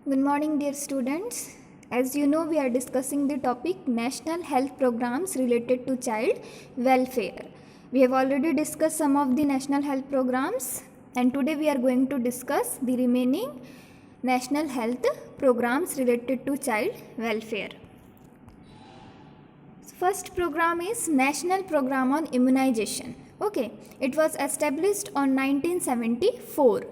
Good morning, dear students. As you know, we are discussing the topic National Health Programs related to child welfare. We have already discussed some of the national health programs, and today we are going to discuss the remaining national health programs related to child welfare. First program is National Program on Immunization. Okay, it was established on 1974.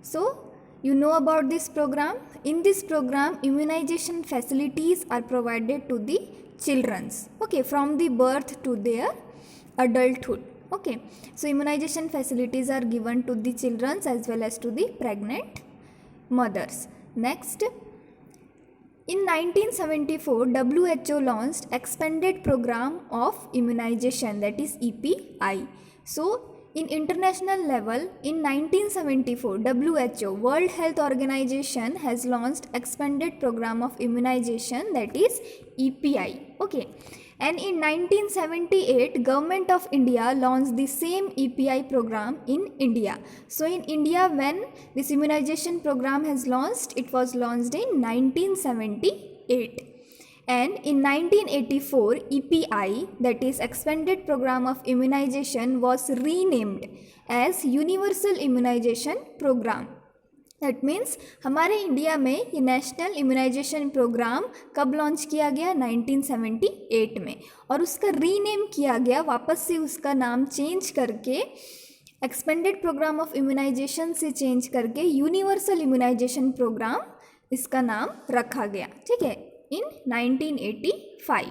So, you know about this program. In this program, immunization facilities are provided to the childrens, okay, from the birth to their adulthood. Okay, so immunization facilities are given to the childrens as well as to the pregnant mothers. Next, in 1974, WHO launched expanded program of immunization, that is EPI. So in international level, in 1974, WHO, World Health Organization, has launched expanded program of immunization, that is EPI. Okay. And in 1978, Government of India launched the same EPI program in India. So in India, when this immunization program has launched, it was launched in 1978. And in 1984, EPI, that is Expanded Program of Immunization, was renamed as Universal Immunization Program. That means हमारे India में ये national immunisation programme कब launch किया गया? 1978 में, और उसका rename किया गया, वापस से उसका नाम चेंज करके एक्सपेंडेड प्रोग्राम ऑफ इम्यूनाइजेशन से चेंज करके यूनिवर्सल इम्यूनाइजेशन प्रोग्राम इसका नाम रखा गया. ठीक है, in 1985.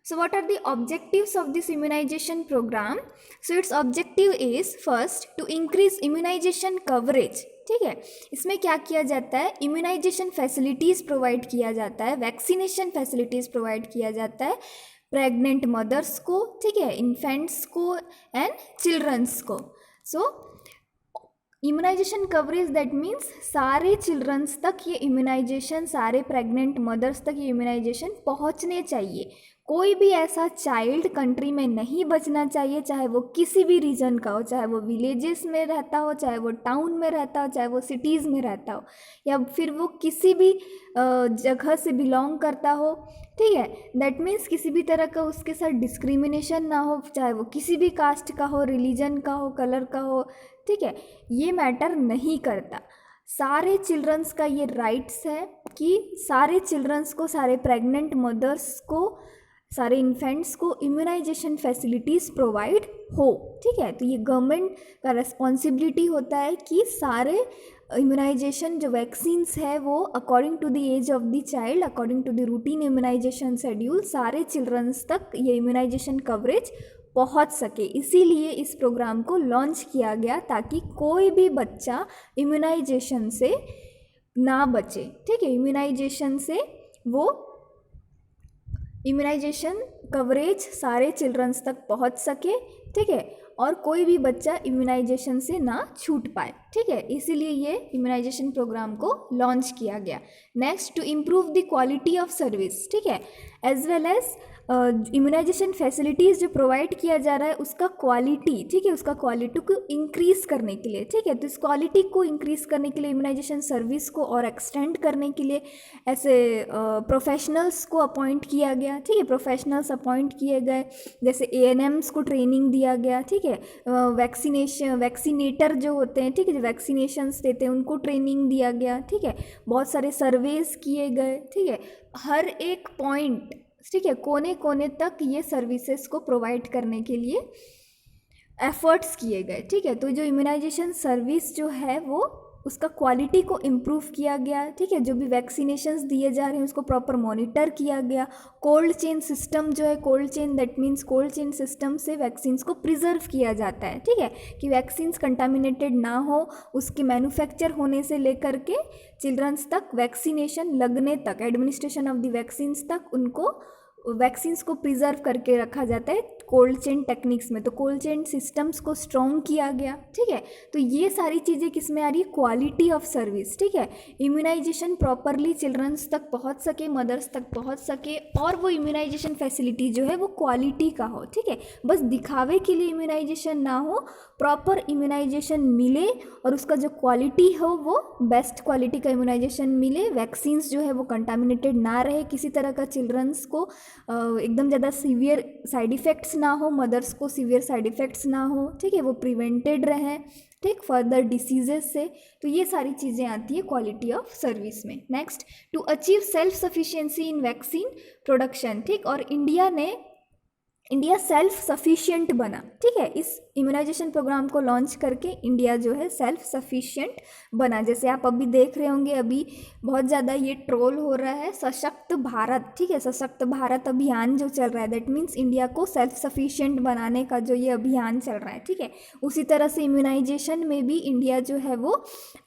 So what are the objectives of this immunization program? So its objective is first to increase immunization coverage. ठीक है, इसमें क्या किया जाता है? इम्यूनाइजेशन फैसिलिटीज़ प्रोवाइड किया जाता है, वैक्सीनेशन फैसिलिटीज़ प्रोवाइड किया जाता है प्रेग्नेंट मदर्स को, ठीक है, इन्फेंट्स को एंड चिल्ड्रंस को. सो इम्यूनाइजेशन कवरेज, दैट मीन्स सारे चिल्ड्रंस तक ये इम्यूनाइजेशन, सारे प्रेग्नेंट मदर्स तक ये इम्यूनाइजेशन पहुंचने चाहिए. कोई भी ऐसा चाइल्ड कंट्री में नहीं बचना चाहिए, चाहे वो किसी भी रीजन का हो, चाहे वो विलेजेस में रहता हो, चाहे वो टाउन में रहता हो, चाहे वो सिटीज़ में रहता हो, या फिर वो किसी भी जगह से बिलोंग करता हो. ठीक है, दैट मीन्स किसी भी तरह का उसके साथ डिस्क्रिमिनेशन ना हो, चाहे वो किसी भी कास्ट का हो, रिलीजन का हो, कलर का हो. ठीक है, ये मैटर नहीं करता. सारे चिल्ड्रंस का ये राइट्स है कि सारे चिल्ड्रंस को, सारे प्रेग्नेंट मदर्स को, सारे इन्फेंट्स को इम्यूनाइजेशन फैसिलिटीज़ प्रोवाइड हो. ठीक है, तो ये गवर्नमेंट का रिस्पॉन्सिबिलिटी होता है कि सारे इम्यूनाइजेशन जो वैक्सीन्स है वो according to the age of the child, according to the routine immunization schedule, सारे चिल्ड्रंस तक ये इम्यूनाइजेशन कवरेज पहुंच सके. इसीलिए इस प्रोग्राम को लॉन्च किया गया ताकि कोई भी बच्चा इम्यूनाइजेशन से ना बचे. ठीक है, इम्यूनाइजेशन से वो इम्यूनाइजेशन कवरेज सारे चिल्ड्रंस तक पहुंच सके. ठीक है, और कोई भी बच्चा इम्यूनाइजेशन से ना छूट पाए. ठीक है, इसीलिए ये इम्यूनाइजेशन प्रोग्राम को लॉन्च किया गया. Next, to improve the quality of service. ठीक है, as well as immunization facilities जो प्रोवाइड किया जा रहा है उसका क्वालिटी, ठीक है, उसका क्वालिटी को इंक्रीज़ करने के लिए. ठीक है, तो इस क्वालिटी को इंक्रीज़ करने के लिए, इम्यूनाइजेशन सर्विस को और एक्सटेंड करने के लिए ऐसे प्रोफेशनल्स को अपॉइंट किया गया. ठीक है, प्रोफेशनल्स अपॉइंट किए गए, जैसे ANMs को ट्रेनिंग दिया गया. ठीक है, वैक्सीनेटर जो होते हैं, ठीक है, जो वैक्सीनेशंस देते हैं उनको ट्रेनिंग दिया गया. ठीक है, बहुत सारे सर्वेज किए गए. ठीक है, हर एक पॉइंट, ठीक है, कोने कोने तक ये सर्विसेज को प्रोवाइड करने के लिए एफर्ट्स किए गए. ठीक है, तो जो इम्यूनाइजेशन सर्विस जो है वो उसका क्वालिटी को इम्प्रूव किया गया. ठीक है, जो भी वैक्सीनेशंस दिए जा रहे हैं उसको प्रॉपर मॉनिटर किया गया. कोल्ड चेन सिस्टम जो है, cold chain, that means cold chain system से वैक्सीन्स को प्रिजर्व किया जाता है. ठीक है, कि वैक्सीन्स कंटामिनेटेड ना हो, उसके मैन्युफैक्चर होने से लेकर के चिल्ड्रंस तक, वैक्सीनेशन लगने तक, एडमिनिस्ट्रेशन ऑफ द वैक्सीन्स तक उनको वैक्सीन्स को प्रिजर्व करके रखा जाता है कोल्ड चेन टेक्निक्स में, तो कोल्ड चेन सिस्टम्स को स्ट्रॉन्ग किया गया, ठीक है। तो ये सारी चीज़ें किस में आ रही है, क्वालिटी ऑफ सर्विस, ठीक है। इम्यूनाइजेशन प्रॉपरली चिल्ड्रंस तक पहुंच सके, मदर्स तक पहुंच सके, और वो इम्यूनाइजेशन फैसिलिटी जो है वो क्वालिटी का हो, ठीक है। बस दिखावे के लिए इम्यूनाइजेशन ना हो, प्रॉपर इम्यूनाइजेशन मिले और उसका जो क्वालिटी हो वो बेस्ट क्वालिटी का इम्यूनाइजेशन मिले, वैक्सीन्स जो है वो कंटामिनेटेड ना रहे, किसी तरह का चिल्ड्रंस को एकदम ज़्यादा सीवियर साइड इफ़ेक्ट्स ना हो, मदर्स को सीवियर साइड इफ़ेक्ट्स ना हो, ठीक है, वो प्रिवेंटेड रहें, ठीक, फर्दर डिसीजेस से। तो ये सारी चीज़ें आती है क्वालिटी ऑफ सर्विस में। Next, to achieve self sufficiency in vaccine production, ठीक, और इंडिया सेल्फ सफिशिएंट बना, ठीक है। इस इम्यूनाइजेशन प्रोग्राम को लॉन्च करके इंडिया जो है सेल्फ सफिशिएंट बना। जैसे आप अभी देख रहे होंगे, अभी बहुत ज़्यादा ये ट्रोल हो रहा है सशक्त भारत, ठीक है, सशक्त भारत अभियान जो चल रहा है, दैट मीन्स इंडिया को सेल्फ सफिशिएंट बनाने का जो ये अभियान चल रहा है, ठीक है। उसी तरह से इम्यूनाइजेशन में भी इंडिया जो है वो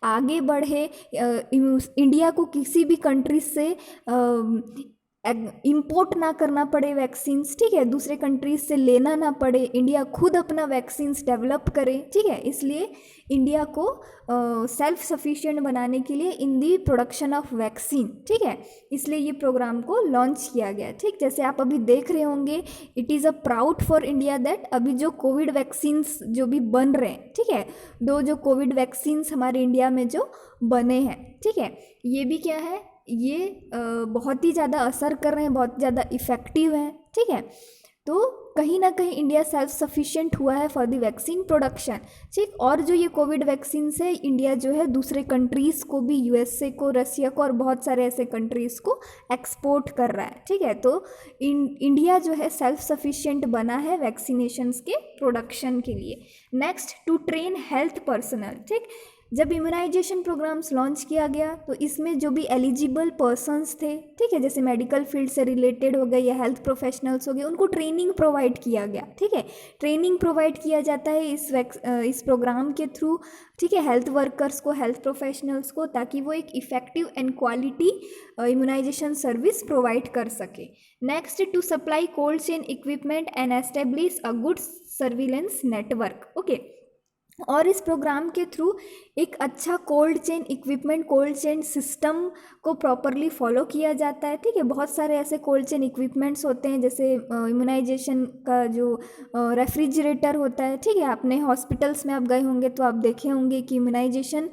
आगे बढ़े, इंडिया को किसी भी कंट्री से इम्पोर्ट ना करना पड़े वैक्सीन्स, ठीक है, दूसरे कंट्रीज से लेना ना पड़े, इंडिया खुद अपना वैक्सीन्स डेवलप करे, ठीक है। इसलिए इंडिया को सेल्फ सफिशिएंट बनाने के लिए इन दी प्रोडक्शन ऑफ वैक्सीन, ठीक है, इसलिए ये प्रोग्राम को लॉन्च किया गया, ठीक। जैसे आप अभी देख रहे होंगे, it is a proud for India that अभी जो कोविड वैक्सीन्स जो भी बन रहे हैं, ठीक है, जो कोविड वैक्सीन्स हमारे इंडिया में जो बने हैं, ठीक है, ये भी क्या है, ये बहुत ही ज़्यादा असर कर रहे हैं, बहुत ज़्यादा इफ़ेक्टिव हैं, ठीक है। तो कहीं ना कहीं इंडिया सेल्फ सफिशिएंट हुआ है फॉर द वैक्सीन प्रोडक्शन, ठीक। और जो ये कोविड वैक्सीन से इंडिया जो है दूसरे कंट्रीज़ को भी, यूएसए को, रसिया को और बहुत सारे ऐसे कंट्रीज़ को एक्सपोर्ट कर रहा है, ठीक है। तो इंडिया जो है सेल्फ सफिशिएंट बना है वैक्सीनेशंस के प्रोडक्शन के लिए। Next, to train health personnel, ठीक। जब इम्यूनाइजेशन प्रोग्राम्स लॉन्च किया गया तो इसमें जो भी एलिजिबल पर्सन्स थे, ठीक है, जैसे मेडिकल फील्ड से रिलेटेड हो गए या हेल्थ प्रोफेशनल्स हो गए, उनको ट्रेनिंग प्रोवाइड किया गया, ठीक है। ट्रेनिंग प्रोवाइड किया जाता है इस प्रोग्राम के थ्रू, ठीक है, हेल्थ वर्कर्स को, हेल्थ प्रोफेशनल्स को, ताकि वो एक effective and quality immunization service provide कर सके। Next, to supply cold chain equipment and establish a good surveillance network, okay. और इस प्रोग्राम के थ्रू एक अच्छा cold chain equipment, cold chain system को प्रॉपरली फॉलो किया जाता है, ठीक है। बहुत सारे ऐसे कोल्ड चेन इक्विपमेंट्स होते हैं, जैसे इम्यूनाइजेशन का जो रेफ्रिजरेटर होता है, ठीक है। आपने हॉस्पिटल्स में आप गए होंगे तो आप देखे होंगे कि इम्यूनाइजेशन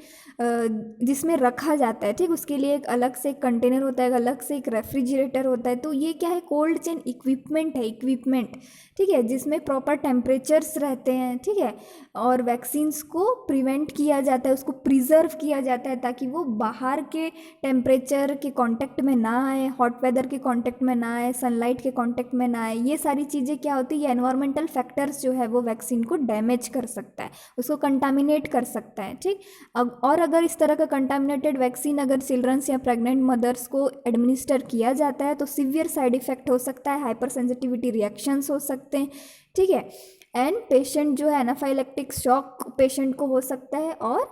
जिसमें रखा जाता है, ठीक, उसके लिए एक अलग से एक कंटेनर होता है, अलग से एक रेफ्रिजरेटर होता है। तो ये क्या है, कोल्ड चेन इक्विपमेंट है, इक्विपमेंट, ठीक है, जिसमें प्रॉपर टेम्परेचर्स रहते हैं, ठीक है, और वैक्सीन्स को प्रिवेंट किया जाता है, उसको प्रिजर्व किया जाता है ताकि वो बाहर के टेम्परेचर के कांटेक्ट में ना आए, हॉट वेदर के कांटेक्ट में ना आए, सनलाइट के कांटेक्ट में ना आए। ये सारी चीज़ें क्या होती है, ये एनवायरमेंटल फैक्टर्स जो है वो वैक्सीन को डैमेज कर सकता है, उसको कंटामिनेट कर सकता है, ठीक। और अगर इस तरह का कंटामिनेटेड वैक्सीन अगर चिल्ड्रंस या प्रेग्नेंट मदर्स को एडमिनिस्टर किया जाता है तो सीवियर साइड इफेक्ट हो सकता है, हाइपर सेंसिटिविटी रिएक्शंस हो सकते हैं, ठीक है। एंड पेशेंट जो है एनाफाइलेक्टिक शॉक पेशेंट को हो सकता है और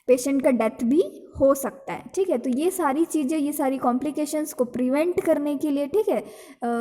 पेशेंट का डेथ भी हो सकता है, ठीक है। तो ये सारी चीज़ें, ये सारी कॉम्प्लिकेशंस को प्रिवेंट करने के लिए, ठीक है,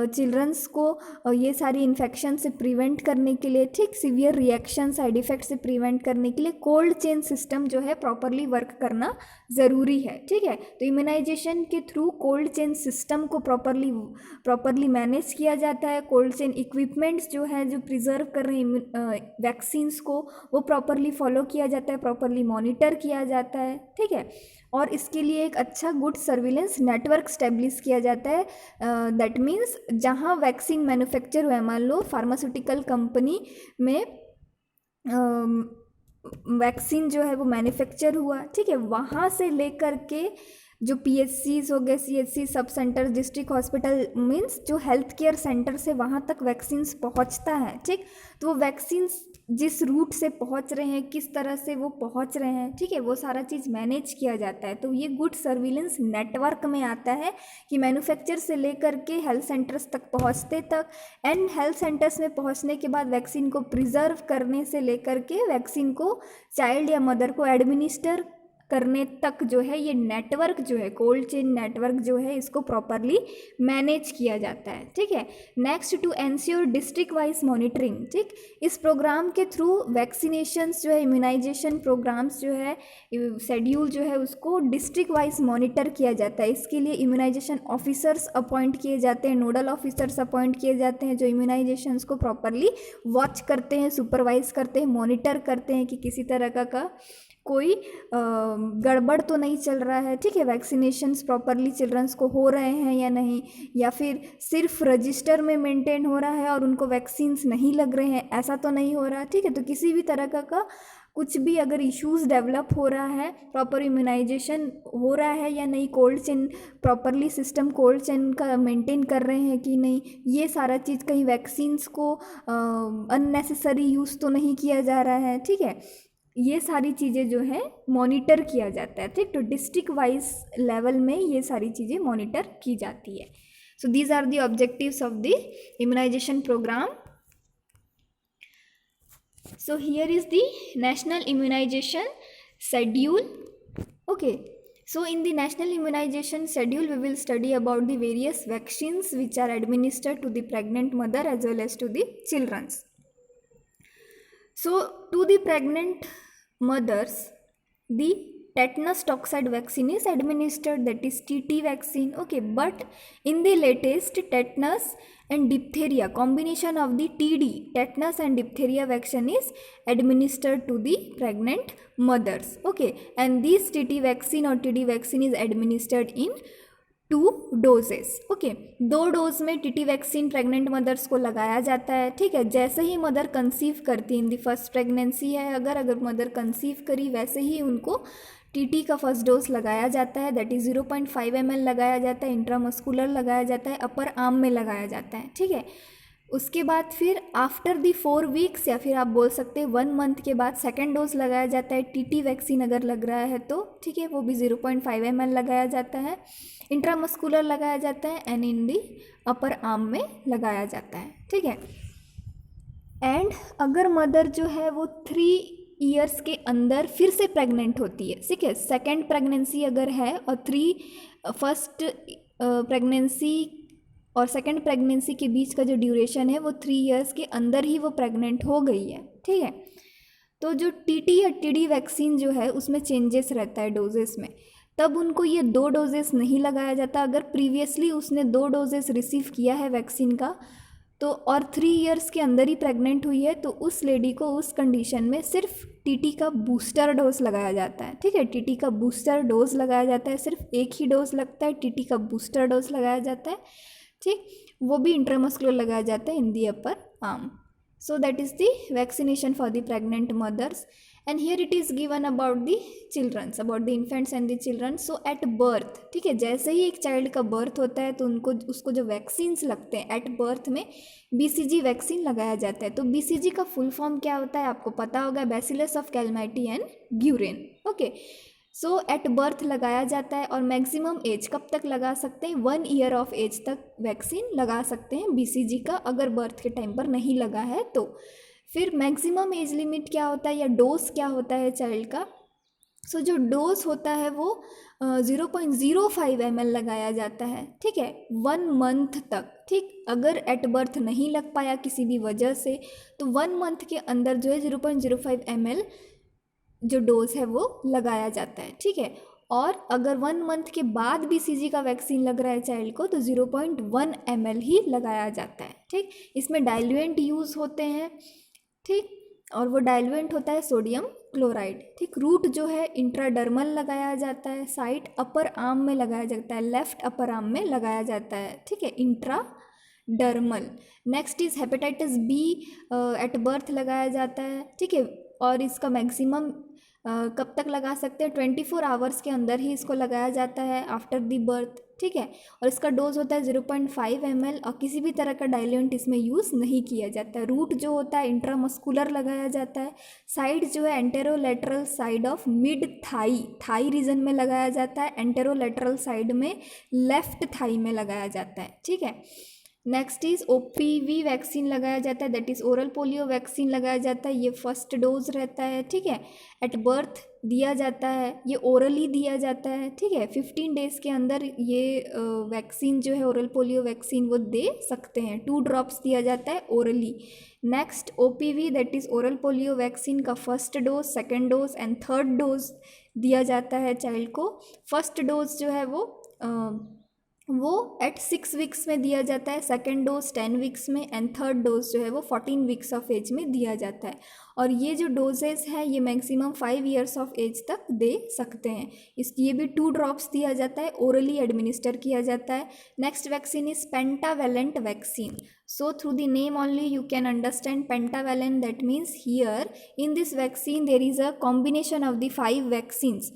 चिल्ड्रंस को ये सारी इन्फेक्शन से प्रिवेंट करने के लिए, ठीक, सीवियर रिएक्शन साइड इफ़ेक्ट से प्रिवेंट करने के लिए कोल्ड चेन सिस्टम जो है प्रॉपरली वर्क करना ज़रूरी है, ठीक है। तो इम्यूनाइजेशन के थ्रू कोल्ड चेन सिस्टम को प्रॉपरली मैनेज किया जाता है, कोल्ड चेन इक्विपमेंट्स जो है जो प्रिजर्व कर रहे हैं वैक्सीन्स को, वो प्रॉपरली फॉलो किया जाता है, प्रॉपरली मॉनिटर किया जाता है, ठीक है। और इसके लिए एक अच्छा गुड सर्विलेंस नेटवर्क स्टैब्लिश किया जाता है, दैट मीन्स जहाँ वैक्सीन मैन्युफैक्चर हुआ है, मान लो फार्मास्यूटिकल कंपनी में वैक्सीन जो है वो मैन्युफैक्चर हुआ, ठीक है, वहाँ से लेकर के जो पीएचसीज हो गए, CHC, sub centre, district hospital, means जो हेल्थ केयर सेंटर से वहाँ तक वैक्सीन्स पहुँचता है, ठीक। तो वो वैक्सीन्स जिस रूट से पहुँच रहे हैं, किस तरह से वो पहुँच रहे हैं, ठीक है, वो सारा चीज़ मैनेज किया जाता है। तो ये गुड सर्विलेंस नेटवर्क में आता है कि मैन्युफैक्चर से लेकर के हेल्थ सेंटर्स तक पहुँचते तक, एंड हेल्थ सेंटर्स में पहुँचने के बाद वैक्सीन को प्रिजर्व करने से लेकर के वैक्सीन को चाइल्ड या मदर को एडमिनिस्टर करने तक जो है ये नेटवर्क जो है, कोल्ड चेन नेटवर्क जो है, इसको प्रॉपरली मैनेज किया जाता है। ठीक है, next to ensure district wise monitoring. ठीक, इस प्रोग्राम के थ्रू वैक्सीनेशंस जो है, इम्यूनाइजेशन प्रोग्राम्स जो है, शेड्यूल जो है, उसको डिस्ट्रिक्ट वाइज मॉनिटर किया जाता है। इसके लिए इम्यूनाइजेशन ऑफिसर्स अपॉइंट किए जाते हैं, नोडल ऑफिसर्स अपॉइंट किए जाते हैं, जो इम्यूनाइजेशंस को प्रॉपरली वॉच करते हैं, सुपरवाइज करते हैं, मॉनिटर करते हैं कि किसी तरह का कोई गड़बड़ तो नहीं चल रहा है। ठीक है, वैक्सीनेशंस प्रॉपरली चिल्ड्रंस को हो रहे हैं या नहीं, या फिर सिर्फ रजिस्टर में मेंटेन हो रहा है और उनको वैक्सीन्स नहीं लग रहे हैं, ऐसा तो नहीं हो रहा। ठीक है, तो किसी भी तरह का कुछ भी अगर इश्यूज डेवलप हो रहा है, प्रॉपर इम्यूनाइजेशन हो रहा है या नहीं, cold chain properly system cold chain का मेंटेन कर रहे हैं कि नहीं, ये सारा चीज़, कहीं वैक्सीन्स को अननेसेसरी यूज़ तो नहीं किया जा रहा है। ठीक है, ये सारी चीज़ें जो है मॉनिटर किया जाता है। ठीक, तो डिस्ट्रिक्ट वाइज लेवल में ये सारी चीज़ें मॉनिटर की जाती है। So these are the objectives of the immunization programme. So here is the national immunization schedule. Okay, so in the national immunization schedule we will study about the various vaccines which are administered to the pregnant mother as well as to the children. So to the pregnant mothers, the tetanus toxoid vaccine is administered, that is TT vaccine. Okay, but in the latest, tetanus and diphtheria, combination of the TD, tetanus and diphtheria vaccine is administered to the pregnant mothers. Okay, and this TT vaccine or TD vaccine is administered in 2 doses. Okay, 2 dose में TT vaccine pregnant mother's को लगाया जाता है. ठीक है, जैसे ही mother conceive करती है, इन दी फर्स्ट प्रेगनेंसी है, अगर मदर कंसीव करी, वैसे ही उनको टीटी का फर्स्ट डोज लगाया जाता है. दैट इज़ 0.5 ml लगाया जाता है, इंट्रामस्कुलर लगाया जाता है, अपर आर्म में लगाया जाता है. ठीक है, उसके बाद फिर आफ्टर दी 4 वीक्स या फिर आप बोल सकते हैं 1 मंथ के बाद सेकेंड डोज लगाया जाता है. टीटी वैक्सीन अगर लग रहा है तो ठीक है, वो भी 0.5 ml लगाया जाता है, इंट्रामस्कुलर लगाया जाता है, and in the upper arm में लगाया जाता है. ठीक है, एंड अगर मदर जो है वो 3 ईयर्स के अंदर फिर से प्रेग्नेंट होती है, ठीक है, सेकेंड प्रेगनेंसी अगर है और फर्स्ट प्रेगनेंसी और सेकेंड प्रेगनेंसी के बीच का जो ड्यूरेशन है वो 3 ईयर्स के अंदर ही वो प्रेग्नेंट हो गई है. ठीक है, तो जो टीटी या टीडी वैक्सीन जो है उसमें चेंजेस रहता है डोजेस में, तब उनको ये 2 डोजेस नहीं लगाया जाता. अगर प्रीवियसली उसने 2 डोजेस रिसीव किया है वैक्सीन का तो और 3 ईयर्स के अंदर ही प्रेग्नेंट हुई है, तो उस लेडी को उस कंडीशन में सिर्फ टीटी का बूस्टर डोज लगाया जाता है. ठीक है, टीटी का बूस्टर डोज लगाया जाता है, सिर्फ एक ही डोज लगता है, टीटी का बूस्टर डोज लगाया जाता है. ठीक, वो भी इंट्रामस्कुलर लगाया जाता है in the upper arm. So that is the vaccination for the pregnant mothers. And here it is given about the childrens, about the infants and the children. So at birth, ठीक है, जैसे ही एक child का birth होता है तो उसको जो वैक्सीन्स लगते हैं एट बर्थ में BCG वैक्सीन लगाया जाता है. तो BCG का फुल फॉर्म क्या होता है आपको पता होगा, bacillus of Calmette and Guerin. Okay, so at birth लगाया जाता है और मैक्सिमम एज कब तक लगा सकते हैं, 1 ईयर ऑफ एज तक वैक्सीन लगा सकते हैं BCG का, अगर बर्थ के टाइम पर नहीं लगा है तो. फिर मैक्सिमम एज लिमिट क्या होता है या डोज क्या होता है चाइल्ड का. सो जो डोज होता है वो 0.05 ml लगाया जाता है. ठीक है, 1 मंथ तक. ठीक, अगर एट बर्थ नहीं लग पाया किसी भी वजह से तो 1 मंथ के अंदर जो है 0.05 ml जो डोज है वो लगाया जाता है. ठीक है, और अगर 1 मंथ के बाद BCG का वैक्सीन लग रहा है चाइल्ड को तो 0.1 ml ही लगाया जाता है. ठीक, इसमें डाइल्यूएंट यूज़ होते हैं. ठीक, और वो डाइल्यूएंट होता है सोडियम क्लोराइड. ठीक, रूट जो है इंट्राडर्मल लगाया जाता है, साइट अपर आर्म में लगाया जाता है, लेफ्ट अपर आर्म में लगाया जाता है. ठीक है, intradermal. Next is hepatitis B eight birth लगाया जाता है. ठीक है, और इसका मैक्सिमम कब तक लगा सकते हैं, 24 आवर्स के अंदर ही इसको लगाया जाता है आफ्टर दी बर्थ. ठीक है, और इसका डोज होता है 0.5 ml और किसी भी तरह का डाइल्यूएंट इसमें यूज़ नहीं किया जाता है. रूट जो होता है इंट्रामस्कुलर लगाया जाता है. साइड जो है anterolateral side of mid thigh region में लगाया जाता है, एंटेरोलेटरल साइड में लेफ्ट थाई में लगाया जाता है. ठीक है, नेक्स्ट इज OPV वैक्सीन लगाया जाता है, that is oral polio vaccine लगाया जाता है, ये फर्स्ट डोज रहता है, ठीक है। एट बर्थ दिया जाता है, ये ओरली दिया जाता है, ठीक है। 15 डेज के अंदर ये वैक्सीन जो है ओरल पोलियो वैक्सीन वो दे सकते हैं, 2 ड्रॉप्स दिया जाता है orally. Next OPV that is oral polio vaccine का first dose, second dose and third dose दिया जाता है चाइल्ड को। फर्स्ट डोज जो है वो एट 6 वीक्स में दिया जाता है, सेकेंड डोज 10 वीक्स में एंड थर्ड डोज जो है वो 14 वीक्स ऑफ एज में दिया जाता है। और ये जो डोजेस है ये मैक्सिमम 5 ईयर्स ऑफ एज तक दे सकते हैं। ये भी 2 ड्रॉप्स दिया जाता है, ओरली एडमिनिस्टर किया जाता है। Next vaccine is pentavalent vaccine. So through the name only you can understand pentavalent, that means here in this vaccine there is a combination of the 5 vaccines,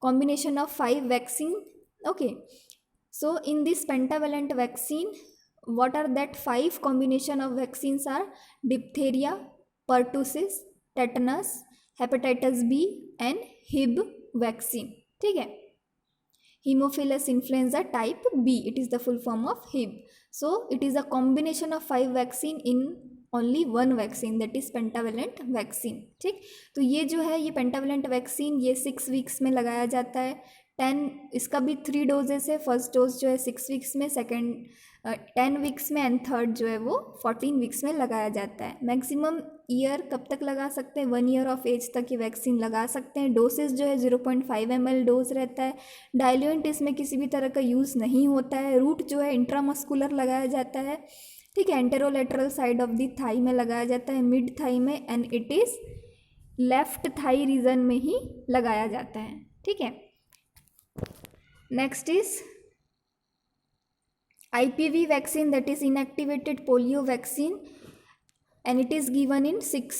combination of 5 vaccine, okay. So in this pentavalent vaccine, what are that 5 combination of vaccines are diphtheria, pertussis, tetanus, hepatitis B and Hib vaccine, ठीक है। Haemophilus influenza type B, it is the full form of Hib. So it is a combination of 5 vaccine in only one vaccine, that is pentavalent vaccine, ठीक। तो ये जो है ये pentavalent vaccine ये 6 weeks में लगाया जाता है। 10 इसका भी 3 डोजेस है, फर्स्ट डोज जो है 6 वीक्स में, सेकेंड 10 वीक्स में एंड थर्ड जो है वो 14 वीक्स में लगाया जाता है। मैक्सिमम ईयर कब तक लगा सकते हैं, 1 ईयर ऑफ एज तक ये वैक्सीन लगा सकते हैं। डोसेस जो है 0.5 ml डोज रहता है। डाइल्यूएंट इसमें किसी भी तरह का यूज़ नहीं होता है। रूट जो है इंट्रामस्कुलर लगाया जाता है, ठीक है, anterolateral side of the thigh में लगाया जाता है, मिड थाई में, and it is left thigh region में ही लगाया जाता है, ठीक है। Next is IPV vaccine, that is inactivated polio vaccine, and it is given in 6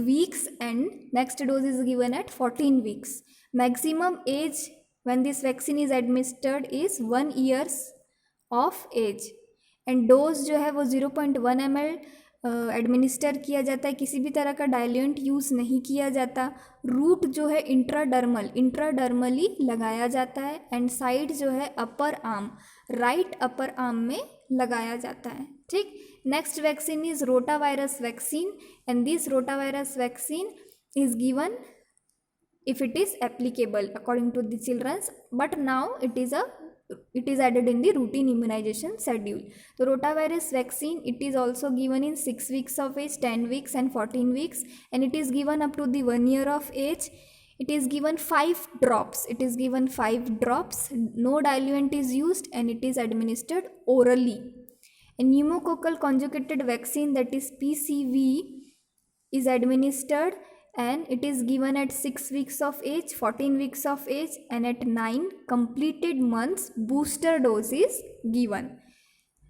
weeks and next dose is given at 14 weeks. Maximum age when this vaccine is administered is 1 years of age and dose जो है वो 0.1 ml administer किया जाता है। किसी भी तरह का डाइल्यूएंट यूज़ नहीं किया जाता। रूट जो है इंट्राडर्मली लगाया जाता है एंड साइड जो है upper arm, right upper arm में लगाया जाता है, ठीक। Next vaccine is rotavirus vaccine and this rotavirus vaccine is given if it is applicable according to the children's, but now it is added in the routine immunization schedule. So rotavirus vaccine, it is also given in 6 weeks of age, 10 weeks and 14 weeks, and it is given up to the 1 year of age. It is given 5 drops. It is given 5 drops. No diluent is used and it is administered orally. A pneumococcal conjugated vaccine, that is PCV, is administered and it is given at 6 weeks of age, 14 weeks of age and at 9 completed months booster dose is given.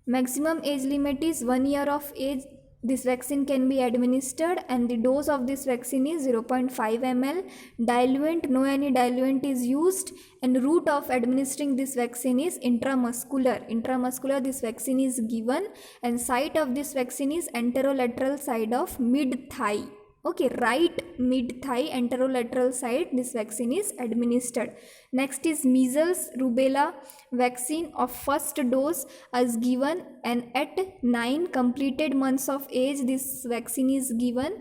Maximum age limit is 1 year of age. This vaccine can be administered and the dose of this vaccine is 0.5 ml. Diluent, no any diluent is used and route of administering this vaccine is intramuscular. Intramuscular this vaccine is given and site of this vaccine is anterolateral side of mid thigh. Okay, right mid thigh anterolateral side this vaccine is administered. Next is measles rubella vaccine of first dose is given and at 9 completed months of age this vaccine is given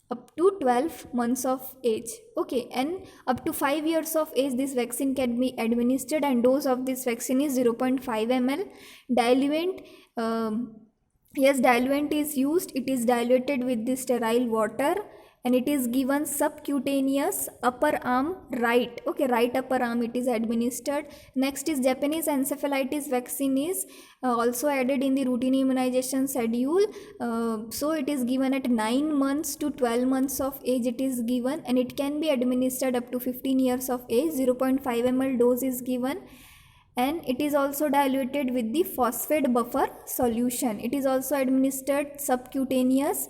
up to 12 months of age. Okay, and up to 5 years of age this vaccine can be administered and dose of this vaccine is 0.5 ml. Diluent, yes, diluent is used. It is diluted with the sterile water and it is given subcutaneous upper arm, right, okay, right upper arm it is administered. Next is Japanese encephalitis vaccine is also added in the routine immunization schedule. So it is given at 9 months to 12 months of age it is given and it can be administered up to 15 years of age. 0.5 ml dose is given and it is also diluted with the phosphate buffer solution. It is also administered subcutaneous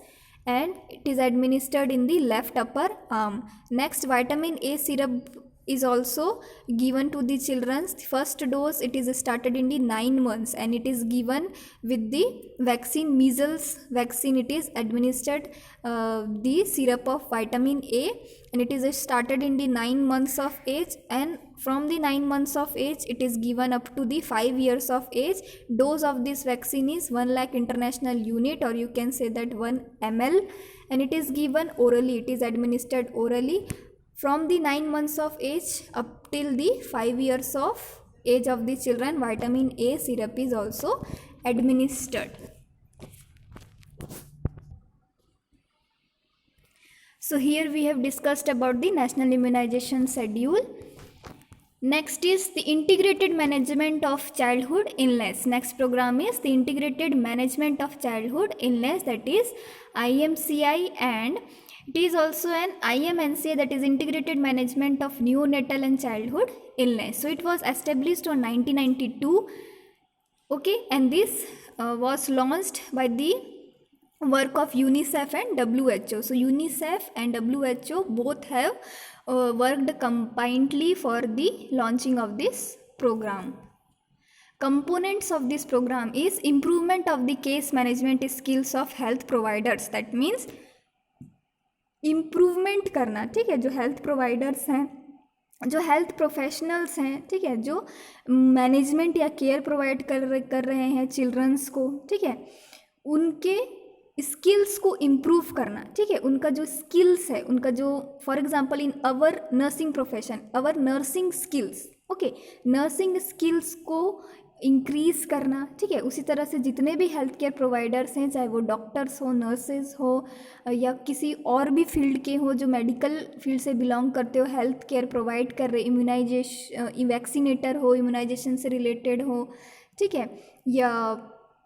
and it is administered in the left upper arm. Next, vitamin A syrup is also given to the children. First dose it is started in the 9 months and it is given with the vaccine, measles vaccine. It is administered the syrup of vitamin A and it is started in the 9 months of age, and from the 9 months of age it is given up to the 5 years of age. Dose of this vaccine is 1 lakh international unit, or you can say that 1 ml, and it is given orally. It is administered orally from the 9 months of age up till the 5 years of age of the children. Vitamin A syrup is also administered. So here we have discussed about the national immunization schedule. Next is the integrated management of childhood illness. Next program is the integrated management of childhood illness, that is IMCI, and it is also an IMNCI, that is integrated management of neonatal and childhood illness. So it was established on 1992. Okay, and this was launched by the work of UNICEF and WHO. So UNICEF and WHO both have worked combinedly for the launching of this program. Components of this program is improvement of the case management skills of health providers. That means improvement करना, ठीक है, जो health providers हैं, जो health professionals हैं, ठीक है, जो मैनेजमेंट या केयर प्रोवाइड कर रहे हैं चिल्ड्रंस को, ठीक है, उनके स्किल्स को इम्प्रूव करना, ठीक है, उनका जो स्किल्स है, उनका जो for example in our nursing profession, our nursing skills, okay, nursing skills को इंक्रीज़ करना, ठीक है। उसी तरह से जितने भी हेल्थ केयर प्रोवाइडर्स हैं, चाहे वो डॉक्टर्स हो, नर्सेज हो या किसी और भी फील्ड के हो, जो मेडिकल फील्ड से बिलोंग करते हो, हेल्थ केयर प्रोवाइड कर रहे, इम्यूनाइजेशन वैक्सीनेटर हो, इम्यूनाइजेशन से रिलेटेड हो, ठीक है, या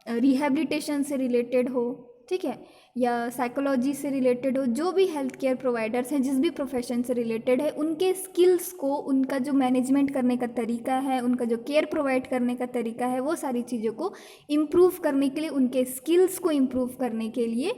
रिहेबिलिटेशन से रिलेटेड हो, ठीक है, या साइकोलॉजी से रिलेटेड हो, जो भी हेल्थ केयर प्रोवाइडर्स हैं, जिस भी प्रोफेशन से रिलेटेड है, उनके स्किल्स को, उनका जो मैनेजमेंट करने का तरीका है, उनका जो केयर प्रोवाइड करने का तरीका है, वो सारी चीज़ों को इम्प्रूव करने के लिए, उनके स्किल्स को इम्प्रूव करने के लिए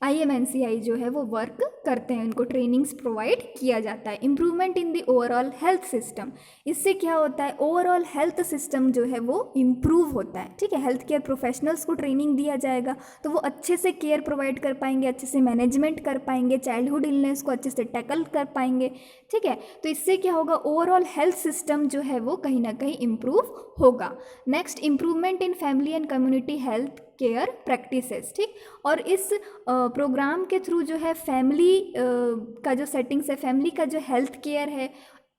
IMNCI जो है वो वर्क करते हैं, उनको ट्रेनिंग्स प्रोवाइड किया जाता है। Improvement in the overall health system, इससे क्या होता है, ओवरऑल हेल्थ सिस्टम जो है वो इम्प्रूव होता है, ठीक है। हेल्थ केयर प्रोफेशनल्स को ट्रेनिंग दिया जाएगा तो वो अच्छे से केयर प्रोवाइड कर पाएंगे, अच्छे से मैनेजमेंट कर पाएंगे, चाइल्डहुड इलनेस को अच्छे से टैकल कर पाएंगे, ठीक है। तो इससे क्या होगा, ओवरऑल हेल्थ सिस्टम जो है वो कहीं ना कहीं इम्प्रूव होगा। Next, improvement in family and community health care practices, ठीक। और इस प्रोग्राम के थ्रू जो है फैमिली का जो सेटिंग्स है, फैमिली का जो हेल्थ केयर है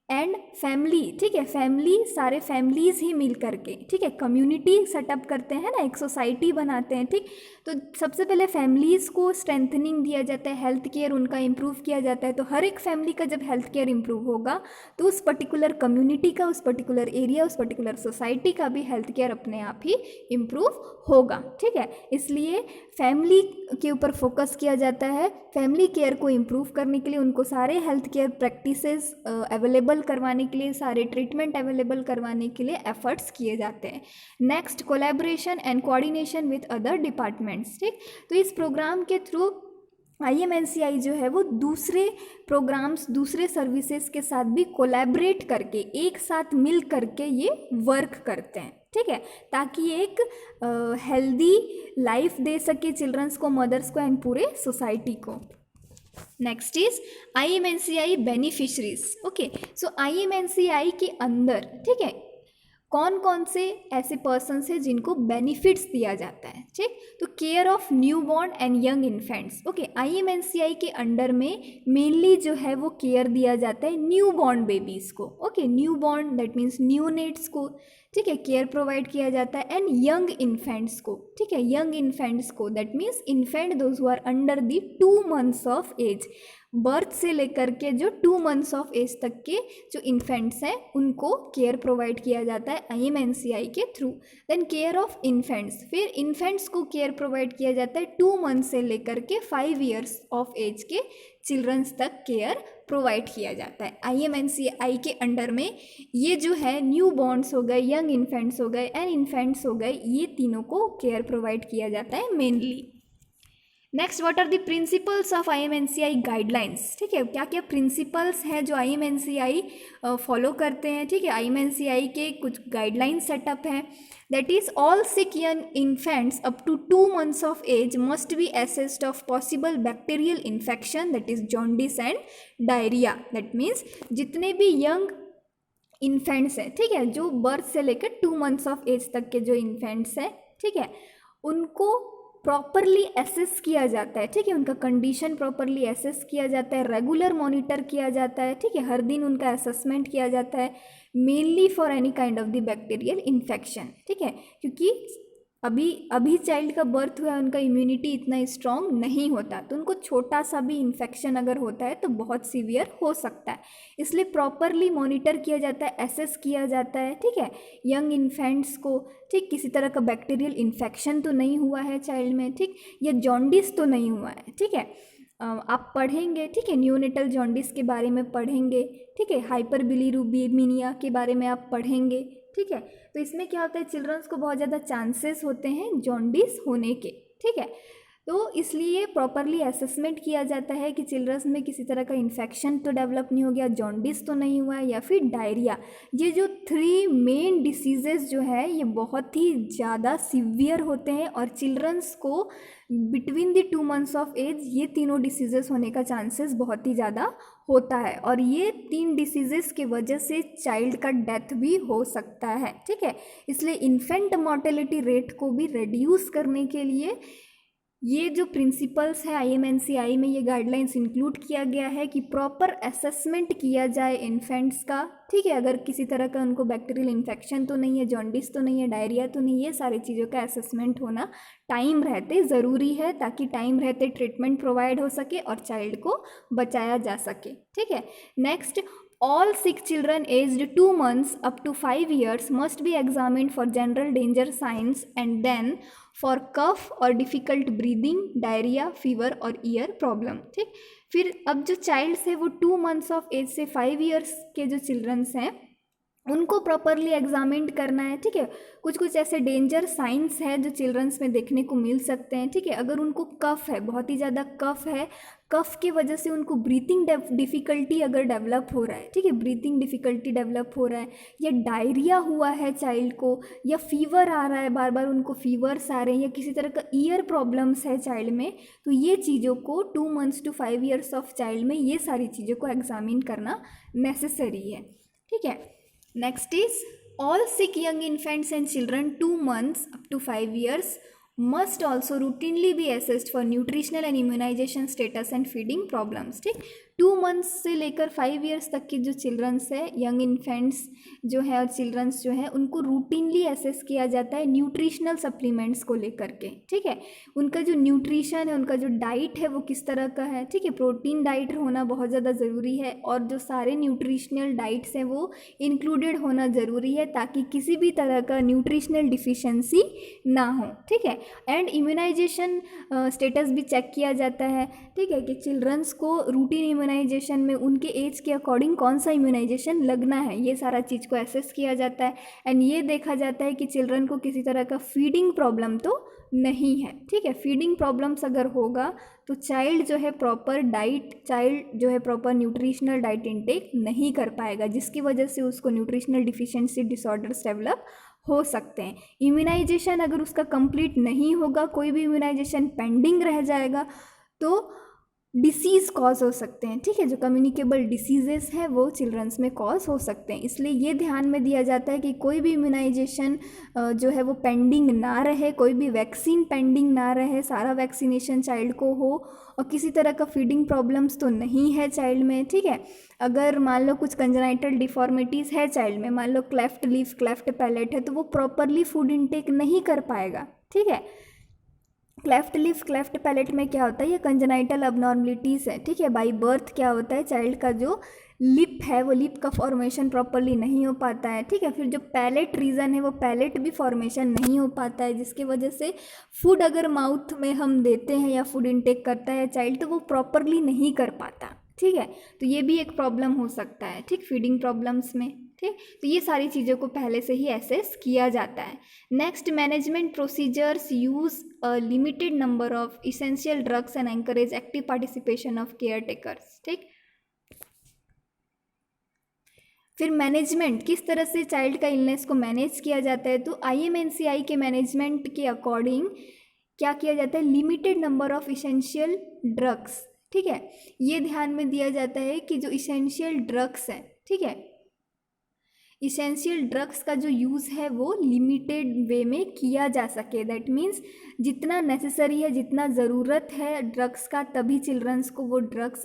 एंड फैमिली, ठीक है, फैमिली, सारे फैमिलीज़ ही मिल करके, ठीक है, कम्युनिटी सेटअप करते हैं ना, एक सोसाइटी बनाते हैं, ठीक। तो सबसे पहले फैमिलीज़ को स्ट्रेंथनिंग दिया जाता है, हेल्थ केयर उनका इम्प्रूव किया जाता है। तो हर एक फैमिली का जब हेल्थ केयर इम्प्रूव होगा तो उस पर्टिकुलर कम्युनिटी का, उस पर्टिकुलर एरिया, उस पर्टिकुलर सोसाइटी का भी हेल्थ केयर अपने आप ही इम्प्रूव होगा, ठीक है। इसलिए फैमिली के ऊपर फोकस किया जाता है, फैमिली केयर को इम्प्रूव करने के लिए, उनको सारे हेल्थ केयर प्रैक्टिसेस अवेलेबल करवाने के लिए, सारे ट्रीटमेंट अवेलेबल करवाने के लिए एफर्ट्स किए जाते हैं। Next, collaboration and coordination with other departments, ठीक। तो इस प्रोग्राम के थ्रू IMNCI जो है वो दूसरे प्रोग्राम्स, दूसरे सर्विसेज के साथ भी कोलैबोरेट करके, एक साथ मिल करके ये वर्क करते हैं, ठीक है, ताकि एक हेल्दी लाइफ दे सके चिल्ड्रंस को, मदर्स को एंड पूरे सोसाइटी को। Next is IMNCI beneficiaries, okay. So IMNCI के अंदर, ठीक है, कौन कौन से ऐसे पर्सन्स हैं जिनको बेनिफिट्स दिया जाता है, ठीक। तो care of new born and young infants, okay. IMNCI के अंडर में मेनली जो है वो केयर दिया जाता है न्यू बॉर्न बेबीज़ को, okay, new born that means neonates को, ठीक है, केयर प्रोवाइड किया जाता है, एंड यंग इन्फेंट्स को, ठीक है, यंग इन्फेंट्स को that means infant those who are under the 2 months of age, birth से लेकर के जो 2 months ऑफ एज तक के जो इन्फेंट्स हैं उनको केयर प्रोवाइड किया जाता है IMNCI के थ्रू। देन केयर ऑफ इन्फेंट्स, फिर इन्फेंट्स को केयर प्रोवाइड किया जाता है 2 months से लेकर के 5 years ऑफ एज के चिल्ड्रंस तक केयर प्रोवाइड किया जाता है। IMNCI के अंडर में ये जो है न्यू बॉर्न्स हो गए, यंग इन्फेंट्स हो गए एंड इन्फेंट्स हो गए, ये तीनों को केयर प्रोवाइड किया जाता है mainly. Next, what are the principles of IMNCI guidelines. ठीक है, क्या क्या प्रिंसिपल्स हैं जो IMNCI फॉलो करते हैं। ठीक है, IMNCI के कुछ गाइडलाइन सेटअप हैं। That is all sick young infants up to 2 months of age must be assessed of possible bacterial infection, that is jaundice and diarrhoea. That means जितने भी यंग इन्फेंट्स हैं, ठीक है, जो बर्थ से लेकर 2 months ऑफ एज तक के जो इन्फेंट्स हैं, ठीक है, उनको प्रॉपरली एसेस किया जाता है। ठीक है, उनका कंडीशन प्रॉपरली एसेस किया जाता है, रेगुलर मॉनिटर किया जाता है। ठीक है, हर दिन उनका असेसमेंट किया जाता है, mainly for any kind of the bacterial infection. ठीक है, क्योंकि अभी चाइल्ड का बर्थ हुआ है, उनका इम्यूनिटी इतना स्ट्रॉन्ग नहीं होता, तो उनको छोटा सा भी इन्फेक्शन अगर होता है तो बहुत सीवियर हो सकता है। इसलिए प्रॉपरली मॉनिटर किया जाता है, एसेस किया जाता है। ठीक है, यंग इन्फेंट्स को, ठीक, किसी तरह का बैक्टीरियल इन्फेक्शन तो नहीं हुआ है चाइल्ड में, ठीक, या जॉन्डिस तो नहीं हुआ है। ठीक है, आप पढ़ेंगे, ठीक है, न्यूनेटल जॉन्डिस के बारे में पढ़ेंगे। ठीक है, हाइपर बिलीरुबिमिनिया के बारे में आप पढ़ेंगे। ठीक है, तो इसमें क्या होता है, चिल्ड्रंस को बहुत ज़्यादा चांसेस होते हैं जॉन्डिस होने के। ठीक है, तो इसलिए प्रॉपरली असेसमेंट किया जाता है कि चिल्ड्रंस में किसी तरह का इन्फेक्शन तो डेवलप नहीं हो गया, जॉन्डिस तो नहीं हुआ है, या फिर डायरिया। ये जो 3 मेन डिसीजेस जो है ये बहुत ही ज़्यादा सीवियर होते हैं, और चिल्ड्रंस को between the 2 months of age ये तीनों डिसीजेस होने का चांसेस बहुत ही ज़्यादा होता है, और ये 3 डिसीजेस की वजह से चाइल्ड का डेथ भी हो सकता है। ठीक है, इसलिए इन्फेंट मॉर्टेलिटी रेट को भी रिड्यूस करने के लिए ये जो प्रिंसिपल्स है IMNCI में, ये गाइडलाइंस इंक्लूड किया गया है कि प्रॉपर असेसमेंट किया जाए इन्फेंट्स का। ठीक है, अगर किसी तरह का उनको बैक्टीरियल इन्फेक्शन तो नहीं है, जॉन्डिस तो नहीं है, डायरिया तो नहीं है, सारी चीज़ों का असेसमेंट होना टाइम रहते ज़रूरी है, ताकि टाइम रहते ट्रीटमेंट प्रोवाइड हो सके और चाइल्ड को बचाया जा सके। ठीक है, next, all sick children aged 2 months up to 5 years must be examined for general danger signs and then for cough or difficult breathing, diarrhea, fever और ear problem। ठीक, फिर अब जो चाइल्ड्स है वो 2 months ऑफ एज से 5 years के जो चिल्ड्रंस हैं उनको प्रॉपरली एग्जामिन करना है। ठीक है, कुछ कुछ ऐसे डेंजर साइंस है जो चिल्ड्रंस में देखने को मिल सकते हैं। ठीक है, अगर उनको कफ है, बहुत ही ज़्यादा कफ है, कफ की वजह से उनको ब्रीथिंग डिफ़िकल्टी अगर डेवलप हो रहा है, ठीक है, ब्रीथिंग डिफ़िकल्टी डेवलप हो रहा है, या डायरिया हुआ है चाइल्ड को, या फीवर आ रहा है, बार बार उनको फीवर्स आ रहे हैं, या किसी तरह का ईयर प्रॉब्लम्स है चाइल्ड में, तो ये चीज़ों को 2 months to 5 years of child में ये सारी चीज़ों को एग्जामिन करना नेसेसरी है। ठीक है, next is all sick young infants and children 2 months up to 5 years must also routinely be assessed for nutritional and immunization status and feeding problems। ठीक, 2 months से लेकर 5 years तक के जो चिल्ड्रंस है, यंग इन्फेंट्स जो है और चिल्ड्रंस जो है, उनको रूटीनली असेस किया जाता है न्यूट्रिशनल सप्लीमेंट्स को लेकर के। ठीक है, उनका जो न्यूट्रिशन है, उनका जो डाइट है वो किस तरह का है। ठीक है, प्रोटीन डाइट होना बहुत ज़्यादा ज़रूरी है, और जो सारे न्यूट्रिशनल डाइट्स हैं वो इंक्लूडेड होना ज़रूरी है, ताकि किसी भी तरह का न्यूट्रिशनल डिफिशेंसी ना हो। ठीक है, एंड इम्यूनाइजेशन स्टेटस भी चेक किया जाता है। ठीक है, कि चिल्ड्रंस को रूटीन इम्यूनाइजेशन में उनके एज के अकॉर्डिंग कौन सा इम्यूनाइजेशन लगना है, ये सारा चीज़ को एसेस किया जाता है। एंड ये देखा जाता है कि चिल्ड्रन को किसी तरह का फीडिंग प्रॉब्लम तो नहीं है। ठीक है, फीडिंग प्रॉब्लम्स अगर होगा तो चाइल्ड जो है प्रॉपर डाइट, चाइल्ड जो है प्रॉपर न्यूट्रिशनल डाइट इंटेक नहीं कर पाएगा, जिसकी वजह से उसको न्यूट्रिशनल डिफिशिएंसी डिसऑर्डर्स डेवलप हो सकते हैं। इम्यूनाइजेशन अगर उसका कंप्लीट नहीं होगा, कोई भी इम्यूनाइजेशन पेंडिंग रह जाएगा, तो डिसीज़ कॉज हो सकते हैं। ठीक है, जो कम्युनिकेबल डिसीजेस है वो चिल्ड्रंस में कॉज हो सकते हैं। इसलिए ये ध्यान में दिया जाता है कि कोई भी इम्यूनाइजेशन जो है वो पेंडिंग ना रहे, कोई भी वैक्सीन पेंडिंग ना रहे, सारा वैक्सीनेशन चाइल्ड को हो, और किसी तरह का फीडिंग प्रॉब्लम्स तो नहीं है चाइल्ड में। ठीक है, अगर मान लो कुछ कंजेनाइटल डिफॉर्मिटीज़ है चाइल्ड में, मान लो क्लेफ्ट लिप, क्लेफ्ट पैलेट है, तो वो प्रॉपरली फूड इनटेक नहीं कर पाएगा। ठीक है, क्लेफ्ट लिप, क्लेफ्ट पैलेट में क्या होता है, ये कंजेनाइटल अबनॉर्मलिटीज़ है। ठीक है, बाई बर्थ क्या होता है, चाइल्ड का जो लिप है वो लिप का फॉर्मेशन प्रॉपरली नहीं हो पाता है। ठीक है, फिर जो पैलेट रीजन है वो पैलेट भी फॉर्मेशन नहीं हो पाता है, जिसकी वजह से फूड अगर माउथ में हम देते हैं या फूड इनटेक करता है चाइल्ड, तो वो प्रॉपरली नहीं कर पाता। ठीक है, तो ये भी एक प्रॉब्लम हो सकता है। ठीक, फीडिंग प्रॉब्लम्स में। ठीक। तो ये सारी चीज़ों को पहले से ही एसेस किया जाता है। Next, management procedures use a limited number of essential drugs and encourage active participation of caretakers, ठीक। फिर मैनेजमेंट, किस तरह से चाइल्ड का इलनेस को मैनेज किया जाता है, तो IMNCI के मैनेजमेंट के अकॉर्डिंग क्या किया जाता है, limited number of essential drugs, ठीक है। ये ध्यान में दिया जाता है कि जो इसेंशियल ड्रग्स हैं, ठीक है, इसेंशियल ड्रग्स का जो यूज़ है वो लिमिटेड वे में किया जा सके। दैट मीन्स जितना नेसेसरी है, जितना ज़रूरत है ड्रग्स का, तभी चिल्ड्रंस को वो ड्रग्स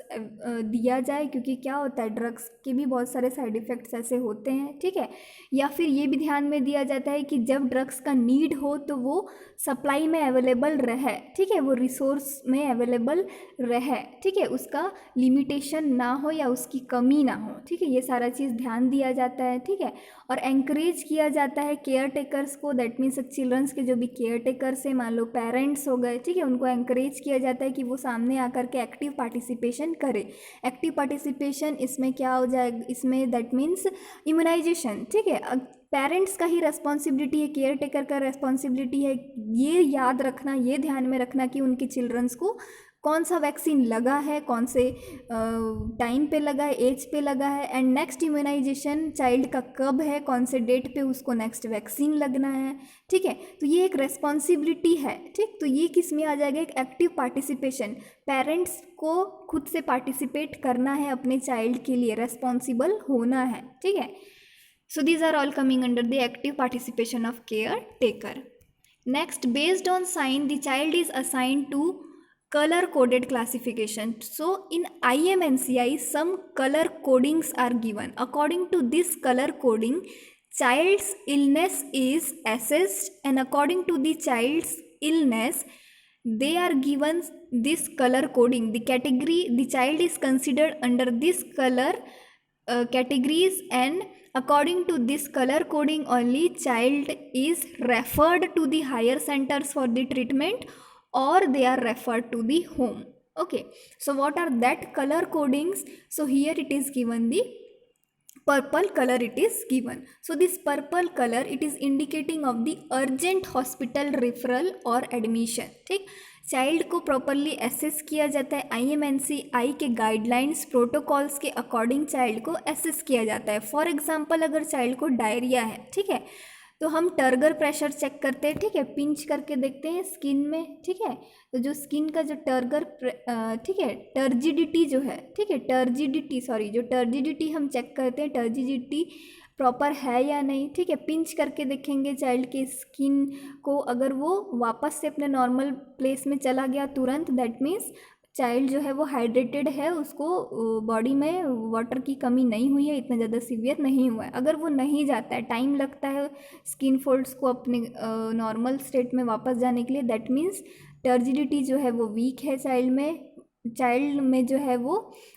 दिया जाए, क्योंकि क्या होता है, ड्रग्स के भी बहुत सारे साइड इफ़ेक्ट्स ऐसे होते हैं, ठीक है। या फिर ये भी ध्यान में दिया जाता है कि जब ड्रग्स का नीड हो तो वो सप्लाई में अवेलेबल रहे, ठीक है, वो रिसोर्स में अवेलेबल रहे, ठीक है, उसका लिमिटेशन ना हो या उसकी कमी ना हो, ठीक है, ये सारा चीज़ ध्यान दिया जाता है, ठीक है। और एंकरेज किया जाता है केयर टेकर्स को, दैट मीन्स चिल्ड्रंस के जो भी केयर टेकर्स हैं, मान लो पेरेंट्स हो गए, ठीक है, उनको एंकरेज किया जाता है कि वो सामने आकर के एक्टिव पार्टिसिपेशन करे। एक्टिव पार्टिसिपेशन इसमें क्या हो जाएगा, इसमें दैट मीन्स इम्यूनाइजेशन, ठीक है। पेरेंट्स का ही रेस्पॉन्सिबिलिटी है, केयर टेकर का रेस्पॉन्सिबिलिटी है ये याद रखना, ये ध्यान में रखना कि उनके चिल्ड्रंस को कौन सा वैक्सीन लगा है, कौन से टाइम पे लगा है, एज पे लगा है, एंड नेक्स्ट इम्यूनाइजेशन चाइल्ड का कब है, कौन से डेट पे उसको नेक्स्ट वैक्सीन लगना है, ठीक है। तो ये एक रेस्पॉन्सिबिलिटी है, ठीक। तो ये किस में आ जाएगा, एक एक्टिव पार्टिसिपेशन, पेरेंट्स को खुद से पार्टिसिपेट करना है अपने चाइल्ड के लिए, रेस्पॉन्सिबल होना है, ठीक है। So these are all coming under the active participation of caretaker. Next, based on sign, the child is assigned to color coded classification. So in IMNCI, some color codings are given. According to this color coding, child's illness is assessed, and according to the child's illness, they are given this color coding. The category, the child is considered under this color categories, and according to this color coding only, child is referred to the higher centers for the treatment, or they are referred to the home. Okay, so what are that color codings? So here it is given the purple color, it is given. So this purple color, it is indicating of the urgent hospital referral or admission, ठीक। Child को properly assess किया जाता है, IMNCI के guidelines protocols के according child को assess किया जाता है। फॉर एग्जांपल, अगर चाइल्ड को डायरिया है, ठीक है, तो हम टर्गर प्रेशर चेक करते हैं, ठीक है, पिंच करके देखते हैं स्किन में, ठीक है। तो जो स्किन का जो टर्गर, ठीक है, टर्जिडिटी जो है, ठीक है, जो टर्जिडिटी हम चेक करते हैं, टर्जिडिटी प्रॉपर है या नहीं, ठीक है, पिंच करके देखेंगे चाइल्ड के स्किन को, अगर वो वापस से अपने नॉर्मल प्लेस में चला गया तुरंत, दैट मीन्स चाइल्ड जो है वो हाइड्रेटेड है, उसको बॉडी में वाटर की कमी नहीं हुई है, इतना ज़्यादा सीवियर नहीं हुआ है। अगर वो नहीं जाता है, टाइम लगता है स्किन फोल्ड्स को अपने नॉर्मल स्टेट में वापस जाने के लिए, दैट मीन्स टर्जिडिटी जो है वो वीक है चाइल्ड में जो है वो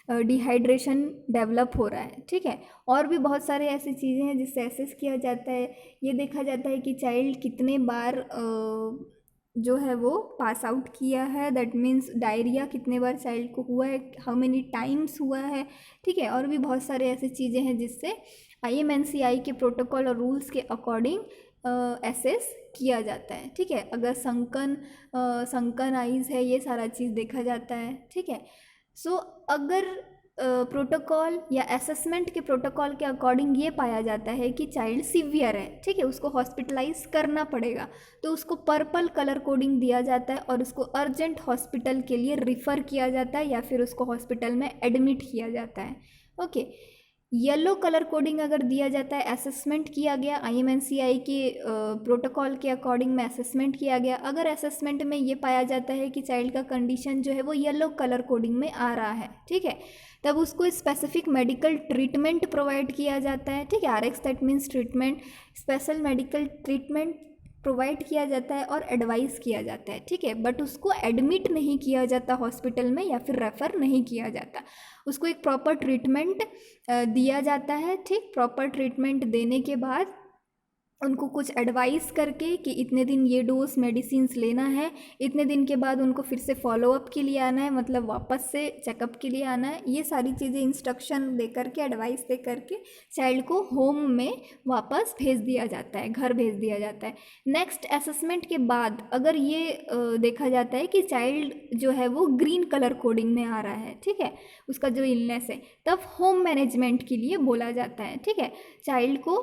डिहाइड्रेशन डेवलप हो रहा है, ठीक है। और भी बहुत सारे ऐसी चीज़ें हैं जिससे एसेस किया जाता है। ये देखा जाता है कि चाइल्ड कितने बार जो है वो पास आउट किया है, दैट मीन्स डायरिया कितने बार चाइल्ड को हुआ है, हाउ मेनी टाइम्स हुआ है, ठीक है। और भी बहुत सारे ऐसी चीज़ें हैं जिससे IMNCI के प्रोटोकॉल और रूल्स के अकॉर्डिंग एसेस किया जाता है, ठीक है। अगर संकन आइज़ है, ये सारा चीज़ देखा जाता है, ठीक है। सो अगर प्रोटोकॉल या असेसमेंट के प्रोटोकॉल के अकॉर्डिंग ये पाया जाता है कि चाइल्ड सीवियर है, ठीक है, उसको हॉस्पिटलाइज करना पड़ेगा, तो उसको पर्पल कलर कोडिंग दिया जाता है और उसको अर्जेंट हॉस्पिटल के लिए रिफ़र किया जाता है या फिर उसको हॉस्पिटल में एडमिट किया जाता है। ओके, येलो कलर कोडिंग अगर दिया जाता है, असेसमेंट किया गया, IMNCI के प्रोटोकॉल के अकॉर्डिंग में असेसमेंट किया गया, अगर असेसमेंट में ये पाया जाता है कि चाइल्ड का कंडीशन जो है वो येलो कलर कोडिंग में आ रहा है, ठीक है, तब उसको स्पेसिफिक मेडिकल ट्रीटमेंट प्रोवाइड किया जाता है, ठीक है। RX that means treatment, special medical treatment provide किया जाता है और एडवाइस किया जाता है, ठीक है। बट उसको एडमिट नहीं किया जाता हॉस्पिटल में या फिर रेफ़र नहीं किया जाता, उसको एक प्रॉपर ट्रीटमेंट दिया जाता है, ठीक। प्रॉपर ट्रीटमेंट देने के बाद उनको कुछ एडवाइस करके कि इतने दिन ये डोज मेडिसिन्स लेना है, इतने दिन के बाद उनको फिर से फॉलोअप के लिए आना है, मतलब वापस से चेकअप के लिए आना है। ये सारी चीज़ें इंस्ट्रक्शन दे करके, एडवाइस दे करके चाइल्ड को होम में वापस भेज दिया जाता है, घर भेज दिया जाता है। नेक्स्ट असेसमेंट के बाद अगर ये देखा जाता है कि चाइल्ड जो है वो ग्रीन कलर कोडिंग में आ रहा है, ठीक है, उसका जो इलनेस है, तब होम मैनेजमेंट के लिए बोला जाता है, ठीक है। चाइल्ड को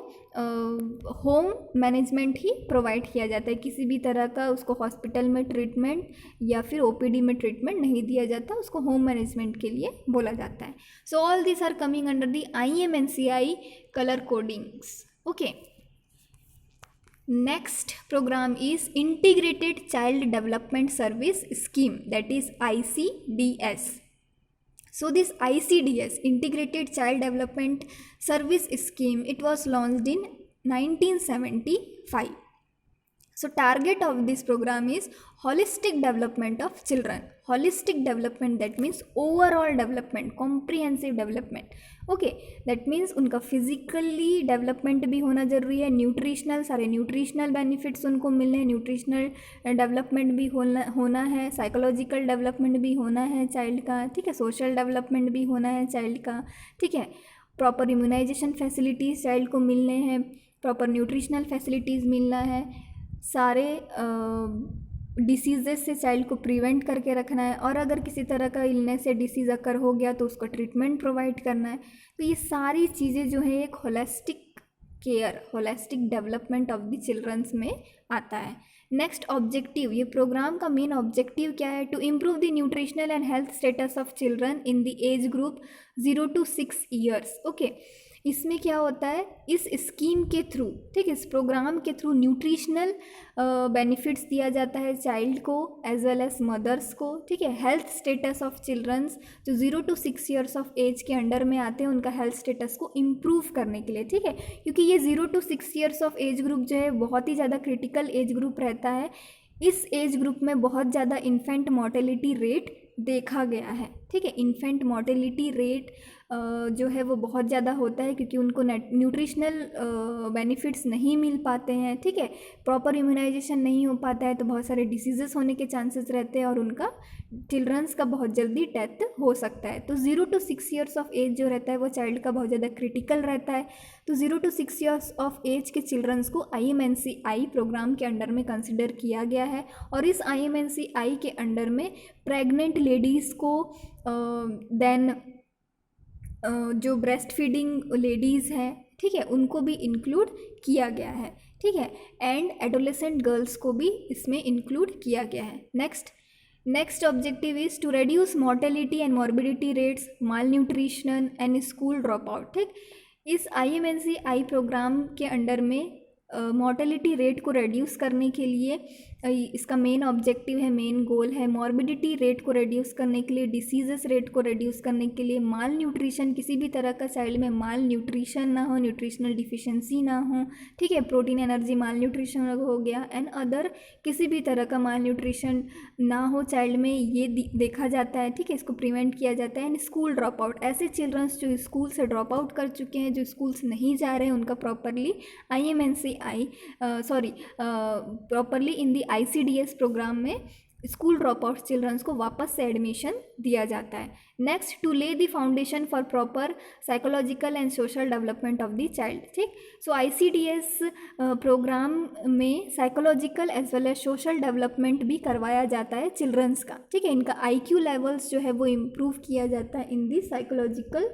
होम मैनेजमेंट ही प्रोवाइड किया जाता है, किसी भी तरह का उसको हॉस्पिटल में ट्रीटमेंट या फिर ओपीडी में ट्रीटमेंट नहीं दिया जाता, उसको होम मैनेजमेंट के लिए बोला जाता है। So all this are coming under the IMNCI colour codings. Okay, next program is Integrated Child Development Service Scheme, that is ICDS. So this ICDS, Integrated Child Development Service Scheme, it was launched in 1975. So target of this program is holistic development of children. Holistic development, that means overall development, comprehensive development. Okay, that means उनका physically development भी होना ज़रूरी है, nutritional, सारे nutritional benefits उनको मिलने हैं, nutritional development भी होना है, साइकोलॉजिकल डेवलपमेंट भी होना है चाइल्ड का, ठीक है, सोशल डेवलपमेंट भी होना है चाइल्ड का, ठीक है, प्रॉपर इम्यूनाइजेशन फैसिलिटीज़ चाइल्ड को मिलने हैं, प्रॉपर न्यूट्रिशनल फैसिलिटीज़ मिलना है, सारे डिसीज़ेस से चाइल्ड को प्रिवेंट करके रखना है, और अगर किसी तरह का इलनेस या डिसीज़ अकर हो गया तो उसको ट्रीटमेंट प्रोवाइड करना है। तो ये सारी चीज़ें जो है एक holistic care, holistic development of the childrens में आता है। नेक्स्ट ऑब्जेक्टिव, ये प्रोग्राम का मेन ऑब्जेक्टिव क्या है? To improve the nutritional and health status of children in the age group 0 to 6 years. Okay, इसमें क्या होता है, इस स्कीम के थ्रू, ठीक है, इस प्रोग्राम के थ्रू न्यूट्रिशनल बेनिफिट्स दिया जाता है चाइल्ड को एज वेल एज मदर्स को, ठीक है। हेल्थ स्टेटस ऑफ चिल्ड्रंस जो 0 to 6 ईयर्स ऑफ एज के अंडर में आते हैं, उनका हेल्थ स्टेटस को इम्प्रूव करने के लिए, ठीक है, क्योंकि ये 0 to 6 years of age group जो है बहुत ही ज़्यादा क्रिटिकल एज ग्रुप रहता है। इस एज ग्रुप में बहुत ज़्यादा इन्फेंट मोर्टेलिटी रेट देखा गया है, ठीक है। इन्फेंट मोर्टेलिटी रेट जो है वो बहुत ज़्यादा होता है क्योंकि उनको न्यूट्रिशनल बेनिफिट्स नहीं मिल पाते हैं, ठीक है, प्रॉपर इम्यूनाइजेशन नहीं हो पाता है, तो बहुत सारे डिसीजेस होने के चांसेस रहते हैं और उनका चिल्ड्रंस का बहुत जल्दी डेथ हो सकता है। तो 0 to 6 ईयर्स ऑफ एज जो रहता है वो चाइल्ड का बहुत ज़्यादा क्रिटिकल रहता है। तो 0 to 6 ईयर्स ऑफ एज के चिल्ड्रंस को IMNCI प्रोग्राम के अंडर में कंसिडर किया गया है, और इस IMNCI के अंडर में प्रेग्नेंट लेडीज़ को देन जो ब्रेस्ट फीडिंग लेडीज़ हैं, ठीक है, उनको भी इंक्लूड किया गया है, ठीक है, एंड एडोलेसेंट गर्ल्स को भी इसमें इंक्लूड किया गया है। Next objective is to reduce mortality and morbidity rates, malnutrition and school drop out, ठीक। इस IMNCI प्रोग्राम के अंडर में मॉर्टेलिटी रेट को रेड्यूस करने के लिए इसका मेन ऑब्जेक्टिव है, मेन गोल है, मॉर्बिडिटी रेट को रेड्यूस करने के लिए, डिसीजेस रेट को रेड्यूस करने के लिए, माल न्यूट्रिशन, किसी भी तरह का चाइल्ड में माल न्यूट्रिशन ना हो, न्यूट्रिशनल डिफिशिएंसी ना हो, ठीक है, प्रोटीन एनर्जी माल न्यूट्रिशन हो गया एंड अदर किसी भी तरह का माल न्यूट्रिशन ना हो चाइल्ड में, ये देखा जाता है, ठीक है, इसको प्रिवेंट किया जाता है। एंड स्कूल ड्रॉप आउट, ऐसे चिल्ड्रंस जो स्कूल से ड्रॉप आउट कर चुके हैं, जो स्कूल से नहीं जा रहे हैं, उनका properly properly in the ICDS programme में स्कूल ड्रॉप आउट चिल्ड्रंस को वापस से एडमिशन दिया जाता है। Next, to lay the foundation for proper psychological and social development of the child, ठीक। सो ICDS प्रोग्राम में psychological as well as social development भी करवाया जाता है चिल्ड्रंस का, ठीक है, इनका IQ लेवल्स जो है वो इम्प्रूव किया जाता है in the psychological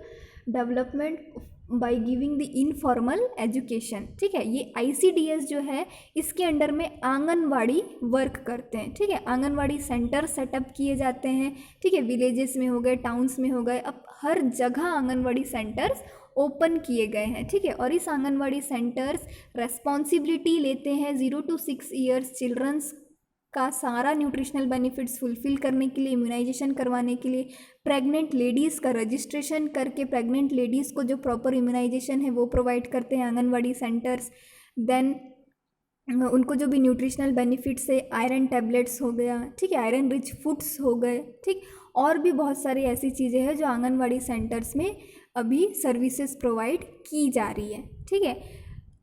development by giving the informal education, ठीक है। ये ICDS जो है इसके अंडर में आंगनवाड़ी वर्क करते हैं, ठीक है, आंगनवाड़ी सेंटर सेटअप किए जाते हैं, ठीक है, विलेजेस में हो गए, टाउन्स में हो गए, अब हर जगह आंगनवाड़ी सेंटर्स ओपन किए गए हैं, ठीक है, और इस आंगनवाड़ी सेंटर्स रेस्पॉन्सिबिलिटी लेते हैं 0 to 6 ईयर्स चिल्ड्रंस का सारा न्यूट्रिशनल बेनिफिट्स फुलफिल करने के लिए, इम्यूनाइजेशन करवाने के लिए, प्रेग्नेंट लेडीज़ का रजिस्ट्रेशन करके प्रेग्नेंट लेडीज़ को जो प्रॉपर इम्यूनाइजेशन है वो प्रोवाइड करते हैं आंगनवाड़ी सेंटर्स। देन उनको जो भी न्यूट्रिशनल बेनिफिट्स है, आयरन टैबलेट्स हो गया, ठीक है, आयरन रिच फूड्स हो गए, ठीक, और भी बहुत सारी ऐसी चीज़ें हैं जो आंगनवाड़ी सेंटर्स में अभी सर्विसेज प्रोवाइड की जा रही है, ठीक है।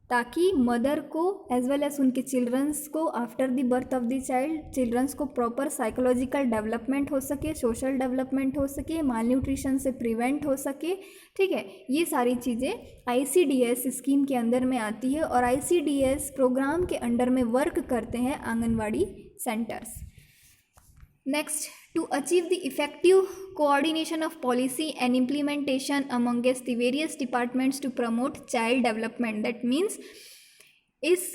ताकि मदर को एज वेल एज उनके चिल्ड्रंस को after the birth of the child childrens को प्रॉपर साइकोलॉजिकल डेवलपमेंट हो सके, सोशल डेवलपमेंट हो सके, माल न्यूट्रिशन से प्रिवेंट हो सके। ठीक है, ये सारी चीज़ें ICDS स्कीम के अंदर में आती है और ICDS प्रोग्राम के अंडर में वर्क करते हैं anganwadi centres. Next, to achieve the effective coordination of policy and implementation amongst the various departments to promote child development. That means इस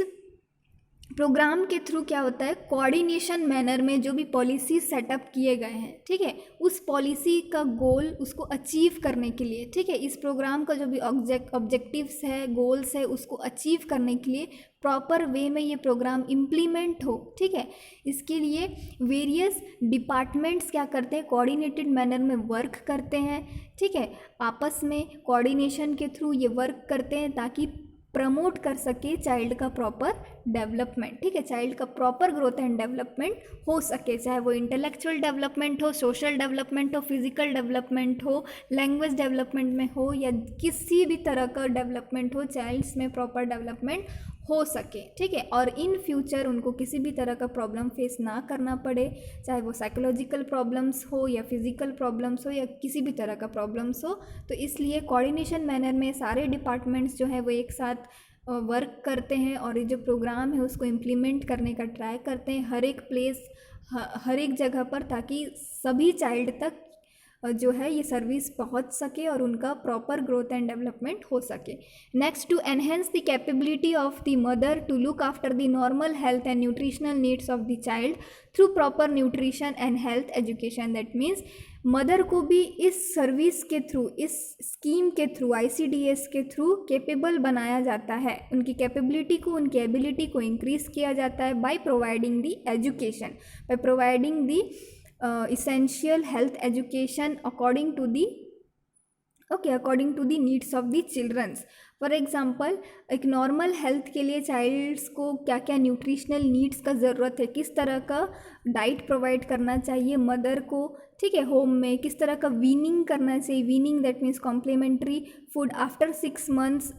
प्रोग्राम के थ्रू क्या होता है, कोऑर्डिनेशन मैनर में जो भी पॉलिसी सेटअप किए गए हैं, ठीक है, उस पॉलिसी का गोल उसको अचीव करने के लिए, ठीक है, इस प्रोग्राम का जो भी ऑब्जेक्टिव्स है, गोल्स है, उसको अचीव करने के लिए प्रॉपर वे में ये प्रोग्राम इम्प्लीमेंट हो। ठीक है, इसके लिए वेरियस डिपार्टमेंट्स क्या करते हैं, कोऑर्डिनेटेड मैनर में वर्क करते हैं। ठीक है, आपस में कोऑर्डिनेशन के थ्रू ये वर्क करते हैं ताकि प्रमोट कर सके चाइल्ड का प्रॉपर डेवलपमेंट। ठीक है, चाइल्ड का प्रॉपर ग्रोथ एंड डेवलपमेंट हो सके, चाहे वो इंटेलेक्चुअल डेवलपमेंट हो, सोशल डेवलपमेंट हो, फिजिकल डेवलपमेंट हो, लैंग्वेज डेवलपमेंट में हो, या किसी भी तरह का डेवलपमेंट हो, चाइल्ड्स में प्रॉपर डेवलपमेंट हो सके। ठीक है, और इन फ्यूचर उनको किसी भी तरह का प्रॉब्लम फेस ना करना पड़े, चाहे वो साइकोलॉजिकल प्रॉब्लम्स हो या फिजिकल प्रॉब्लम्स हो या किसी भी तरह का प्रॉब्लम्स हो। तो इसलिए कोऑर्डिनेशन मैनर में सारे डिपार्टमेंट्स जो है वो एक साथ वर्क करते हैं और ये जो प्रोग्राम है उसको इम्प्लीमेंट करने का ट्राई करते हैं हर एक प्लेस, हर एक जगह पर, ताकि सभी चाइल्ड तक जो है ये सर्विस पहुंच सके और उनका प्रॉपर ग्रोथ एंड डेवलपमेंट हो सके। Next, to enhance the capability of the mother to look after the normal health and nutritional needs of the child through proper nutrition and health education. That means mother को भी इस service के through, इस scheme के through, ICDS के through capable बनाया जाता है, उनकी कैपेबिलिटी को, उनकी एबिलिटी को इंक्रीज किया जाता है by providing the education, by providing the essential health education according to the needs of the childrens. For example, एक नॉर्मल हेल्थ के लिए चाइल्ड्स को क्या क्या न्यूट्रिशनल नीड्स का ज़रूरत है, किस तरह का डाइट प्रोवाइड करना चाहिए मदर को, ठीक है, होम में किस तरह का वीनिंग करना चाहिए। Weaning that means complementary food after 6 months,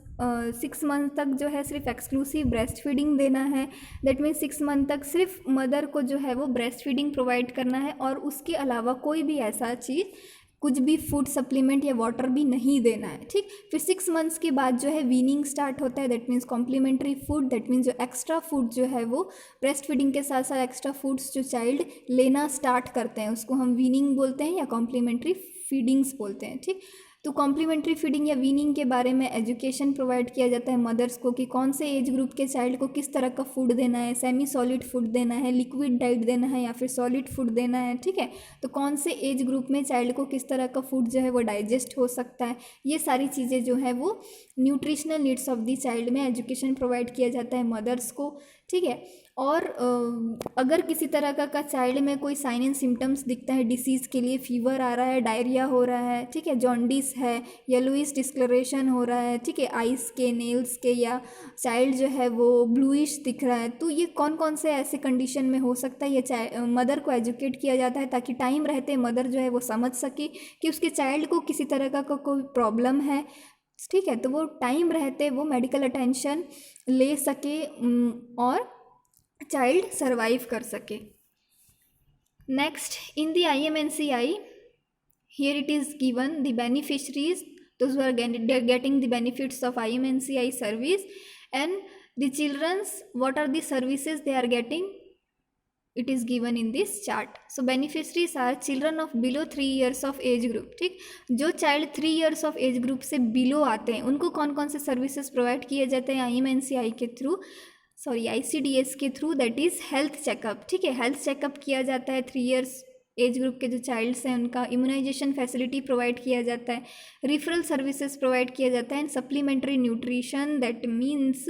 6 month तक जो है सिर्फ एक्सक्लूसिव ब्रेस्ट फीडिंग देना है। दैट मीन्स 6 मंथ तक सिर्फ मदर को जो है वो ब्रेस्ट फीडिंग प्रोवाइड करना है और उसके अलावा कोई भी ऐसा चीज़, कुछ भी फूड सप्लीमेंट या वाटर भी नहीं देना है। ठीक, फिर 6 मंथ्स के बाद जो है वीनिंग स्टार्ट होता है। That means complementary food, that means जो एक्स्ट्रा फूड जो है वो ब्रेस्ट फीडिंग के साथ साथ एक्स्ट्रा फूड्स जो चाइल्ड लेना स्टार्ट करते हैं उसको हम वीनिंग बोलते हैं या कॉम्प्लीमेंट्री फीडिंग्स बोलते हैं। ठीक, तो कॉम्प्लीमेंट्री फीडिंग या वीनिंग के बारे में एजुकेशन प्रोवाइड किया जाता है मदर्स को कि कौन से एज ग्रुप के चाइल्ड को किस तरह का फूड देना है, सेमी सॉलिड फूड देना है, लिक्विड डाइट देना है या फिर सॉलिड फूड देना है। ठीक है, तो कौन से एज ग्रुप में चाइल्ड को किस तरह का फूड जो है वो डाइजेस्ट हो सकता है, ये सारी चीज़ें जो है वो nutritional needs of the child में एजुकेशन प्रोवाइड किया जाता है मदर्स को। ठीक है, और अगर किसी तरह का चाइल्ड में कोई साइन एंड सिम्टम्स दिखता है डिसीज़ के लिए, फीवर आ रहा है, डायरिया हो रहा है, ठीक है, जॉन्डिस है, येलोइश डिस्कलरेशन हो रहा है, ठीक है, आइस के, नेल्स के, या चाइल्ड जो है वो ब्लूइश दिख रहा है, तो ये कौन कौन से ऐसे कंडीशन में हो सकता है, ये मदर को एजुकेट किया जाता है ताकि टाइम रहते मदर जो है वो समझ सके कि उसके चाइल्ड को किसी तरह का कोई प्रॉब्लम है। ठीक है, तो वो टाइम रहते वो मेडिकल अटेंशन ले सके और चाइल्ड सर्वाइव कर सके। Next, in the IMNCI, here it is given the beneficiaries, those who are getting the benefits of IMNCI service, and the children's, what are the services they are getting, it is given in this chart. So beneficiaries are children of below 3 years of age group. ठीक, जो child 3 years of age group से below आते हैं उनको कौन कौन से services provide किए जाते हैं IMNCI के थ्रू, ICDS के through, that is health checkup. ठीक है, हेल्थ चेकअप किया जाता है। 3 years एज ग्रुप के जो चाइल्ड्स हैं उनका इम्यूनाइजेशन फैसिलिटी प्रोवाइड किया जाता है, रिफरल सर्विसेज प्रोवाइड किया जाता है, and supplementary nutrition, that means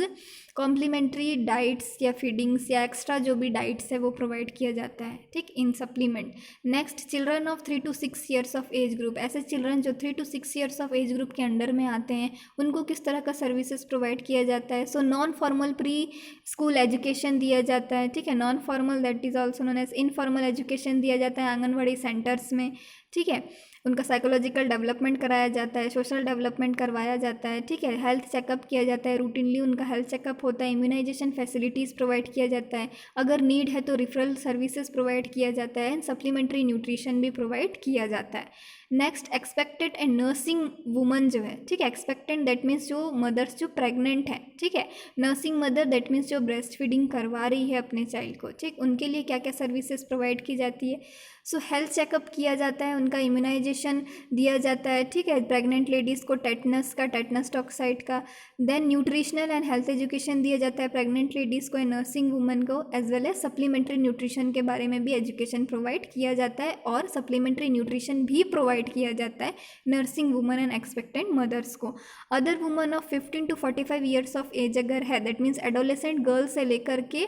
complementary diets या फीडिंग्स या एक्स्ट्रा जो भी डाइट्स है वो प्रोवाइड किया जाता है। ठीक, in supplement. Next, children of 3 to 6 years of age group, ऐसे चिल्ड्रन जो 3 to 6 years of age group के अंडर में आते हैं उनको किस तरह का सर्विसेज प्रोवाइड किया जाता है। So non formal pre school education दिया जाता है। ठीक है, non formal that is also known as informal education दिया जाता है आंगनवाड़ी सेंटर्स में। ठीक है, उनका साइकोलॉजिकल डेवलपमेंट कराया जाता है, सोशल डेवलपमेंट करवाया जाता है, ठीक है, हेल्थ चेकअप किया जाता है, रूटीनली उनका हेल्थ चेकअप होता है, इम्यूनाइजेशन फैसिलिटीज़ प्रोवाइड किया जाता है, अगर नीड है तो रिफरल सर्विसेज प्रोवाइड किया जाता है, एंड सप्लीमेंट्री न्यूट्रिशन भी प्रोवाइड किया जाता है। Next, expected and nursing woman जो है, ठीक है, एक्सपेक्टेंट दैट मीन्स जो मदर्स जो प्रेग्नेंट है, ठीक है, नर्सिंग मदर दैट मीन्स जो ब्रेस्ट फीडिंग करवा रही है अपने चाइल्ड को, ठीक, उनके लिए क्या क्या सर्विसेज प्रोवाइड की जाती है। सो हेल्थ चेकअप किया जाता है, उनका इम्यूनाइजेशन दिया जाता है, ठीक है, प्रेग्नेंट लेडीज़ को टेटनस का, टेटनस टॉक्साइड का, then nutritional and health education दिया जाता है प्रेग्नेंट लेडीज़ को एंड नर्सिंग वुमन को, as well as supplementary nutrition के बारे में भी एजुकेशन प्रोवाइड किया जाता है, और सप्लीमेंट्री न्यूट्रिशन भी प्रोवाइड किया जाता है nursing women and expectant mothers को। Other women of 15 to 45 years of age अगर है, दैट मीन्स एडोलेसेंट गर्ल से लेकर के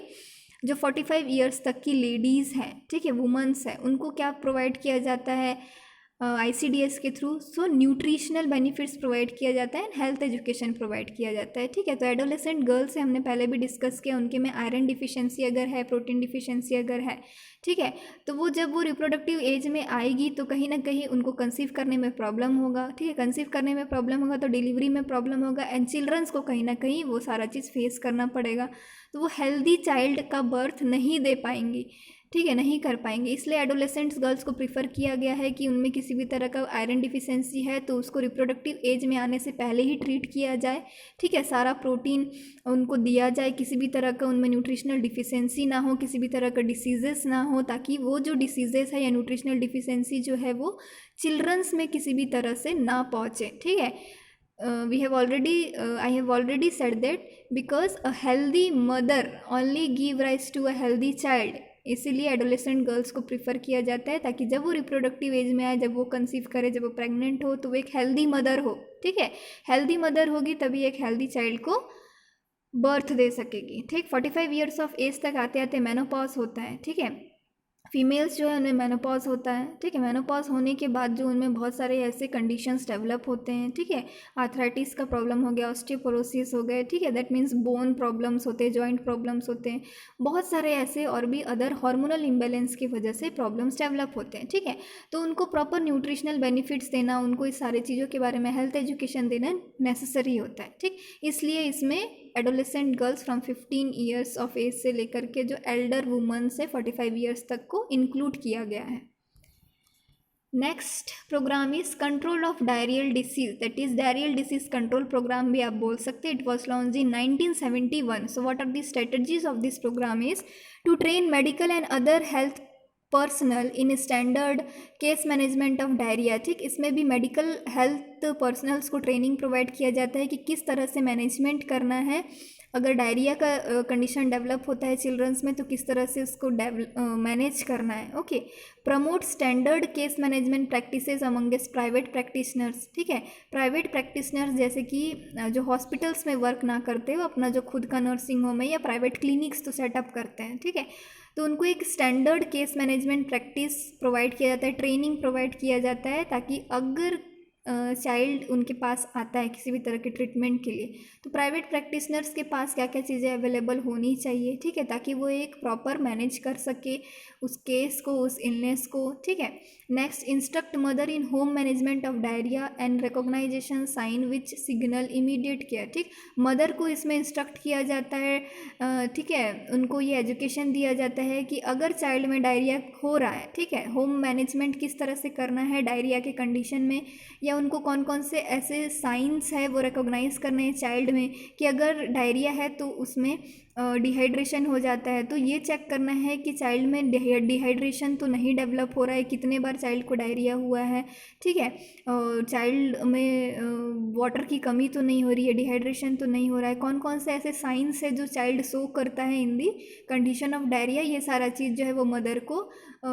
जो 45 ईयर्स तक की लेडीज़ हैं, ठीक है, वुमेंस है, उनको क्या प्रोवाइड किया जाता है ICDS के थ्रू। सो न्यूट्रिशनल बेनिफिट्स प्रोवाइड किया जाता है एंड हेल्थ एजुकेशन प्रोवाइड किया जाता है, ठीक है। तो एडोलेसेंट गर्ल्स से हमने पहले भी डिस्कस किया, उनके में आयरन डिफिशिएंसी अगर है, प्रोटीन डिफिशिएंसी अगर है, ठीक है, तो वो जब वो रिप्रोडक्टिव एज में आएगी तो कहीं ना कहीं उनको कंसीव करने में प्रॉब्लम होगा, ठीक है, कंसीव करने में प्रॉब्लम होगा तो डिलीवरी में प्रॉब्लम होगा, एंड चिल्ड्रंस को कहीं ना कहीं वो सारा चीज़ फेस करना पड़ेगा, तो वो हेल्दी चाइल्ड का बर्थ नहीं दे पाएंगी, ठीक है, नहीं कर पाएंगे। इसलिए एडोलेसेंट्स गर्ल्स को प्रीफर किया गया है कि उनमें किसी भी तरह का आयरन डिफिशिएंसी है तो उसको रिप्रोडक्टिव एज में आने से पहले ही ट्रीट किया जाए, ठीक है, सारा प्रोटीन उनको दिया जाए, किसी भी तरह का उनमें न्यूट्रिशनल डिफिशिएंसी ना हो, किसी भी तरह का डिसीजेस ना हो, ताकि वो जो डिसीजेस है या न्यूट्रिशनल डिफिशिएंसी जो है वो चिल्ड्रंस में किसी भी तरह से ना पहुँचे, ठीक है। I have already said that because a healthy mother only give rise to a healthy child, इसीलिए एडोलेसेंट गर्ल्स को प्रीफर किया जाता है ताकि जब वो रिप्रोडक्टिव एज में आए, जब वो कंसीव करे, जब वो प्रेग्नेंट हो, तो वो एक हेल्दी मदर हो, ठीक है, हेल्दी मदर होगी तभी एक हेल्दी चाइल्ड को बर्थ दे सकेगी, ठीक। 45 ईयर्स ऑफ एज तक आते आते मेनोपॉज होता है, ठीक है, फीमेल्स जो है उनमें मेनोपॉज होता है, ठीक है, मेनोपॉज होने के बाद जो उनमें बहुत सारे ऐसे कंडीशंस डेवलप होते हैं, ठीक है, आर्थराइटिस का प्रॉब्लम हो गया, ऑस्टियोपोरोसिस हो गए, ठीक है, दैट मीन्स बोन प्रॉब्लम्स होते हैं, जॉइंट प्रॉब्लम्स होते हैं, बहुत सारे ऐसे और भी अदर हार्मोनल इम्बैलेंस की वजह से प्रॉब्लम्स डेवलप होते हैं, ठीक है। तो उनको प्रॉपर न्यूट्रिशनल बेनिफिट्स देना, उनको इस सारी चीज़ों के बारे में हेल्थ एजुकेशन देना नेसेसरी होता है, ठीक, इसलिए इसमें adolescent girls from 15 years of age से लेकर के जो एल्डर वुमन से 45 ईयर्स तक को इंक्लूड किया गया है। Next programme is control of diarrhoeal disease, that is diarrhoeal disease control programme भी आप बोल सकते हैं। It was launch in 1971। So what are the strategies of this programme is to train medical and other health personnel in standard case management of diarrhoea, ठीक, इसमें भी medical health personnels को training provide किया जाता है कि किस तरह से मैनेजमेंट करना है, अगर डायरिया का कंडीशन डेवलप होता है चिल्ड्रंस में तो किस तरह से उसको मैनेज करना है, okay. Promote standard case management practices amongst private practitioners, ठीक है, प्राइवेट प्रैक्टिशनर्स जैसे कि जो हॉस्पिटल्स में वर्क ना करते हो, अपना जो खुद का नर्सिंग होम है या प्राइवेट क्लिनिक्स तो सेटअप करते हैं, ठीक है, तो उनको एक standard case management practice provide किया जाता है, ट्रेनिंग प्रोवाइड किया जाता है, ताकि अगर चाइल्ड उनके पास आता है किसी भी तरह के ट्रीटमेंट के लिए तो प्राइवेट प्रैक्टिशनर्स के पास क्या क्या चीज़ें अवेलेबल होनी चाहिए, ठीक है, ताकि वो एक प्रॉपर मैनेज कर सके उस केस को, उस इलनेस को, ठीक है। Next, instruct mother in home management of diarrhoea and recognization sign which signal immediate care, ठीक, मदर को इसमें इंस्ट्रक्ट किया जाता है, ठीक है, उनको ये एजुकेशन दिया जाता है कि अगर चाइल्ड में डायरिया हो रहा है, ठीक है, होम मैनेजमेंट किस तरह से करना है डायरिया के कंडीशन में, या उनको कौन कौन से ऐसे साइंस है वो रिकॉग्नाइज करने हैं चाइल्ड में कि अगर डायरिया है तो उसमें डिहाइड्रेशन हो जाता है, तो ये चेक करना है कि चाइल्ड में डिहाइड्रेशन तो नहीं डेवलप हो रहा है, कितने बार चाइल्ड को डायरिया हुआ है, ठीक है, और चाइल्ड में वाटर की कमी तो नहीं हो रही है, डिहाइड्रेशन तो नहीं हो रहा है, कौन कौन से ऐसे साइंस है जो चाइल्ड शो करता है in the condition of diarrhoea, ये सारा चीज़ जो है वो मदर को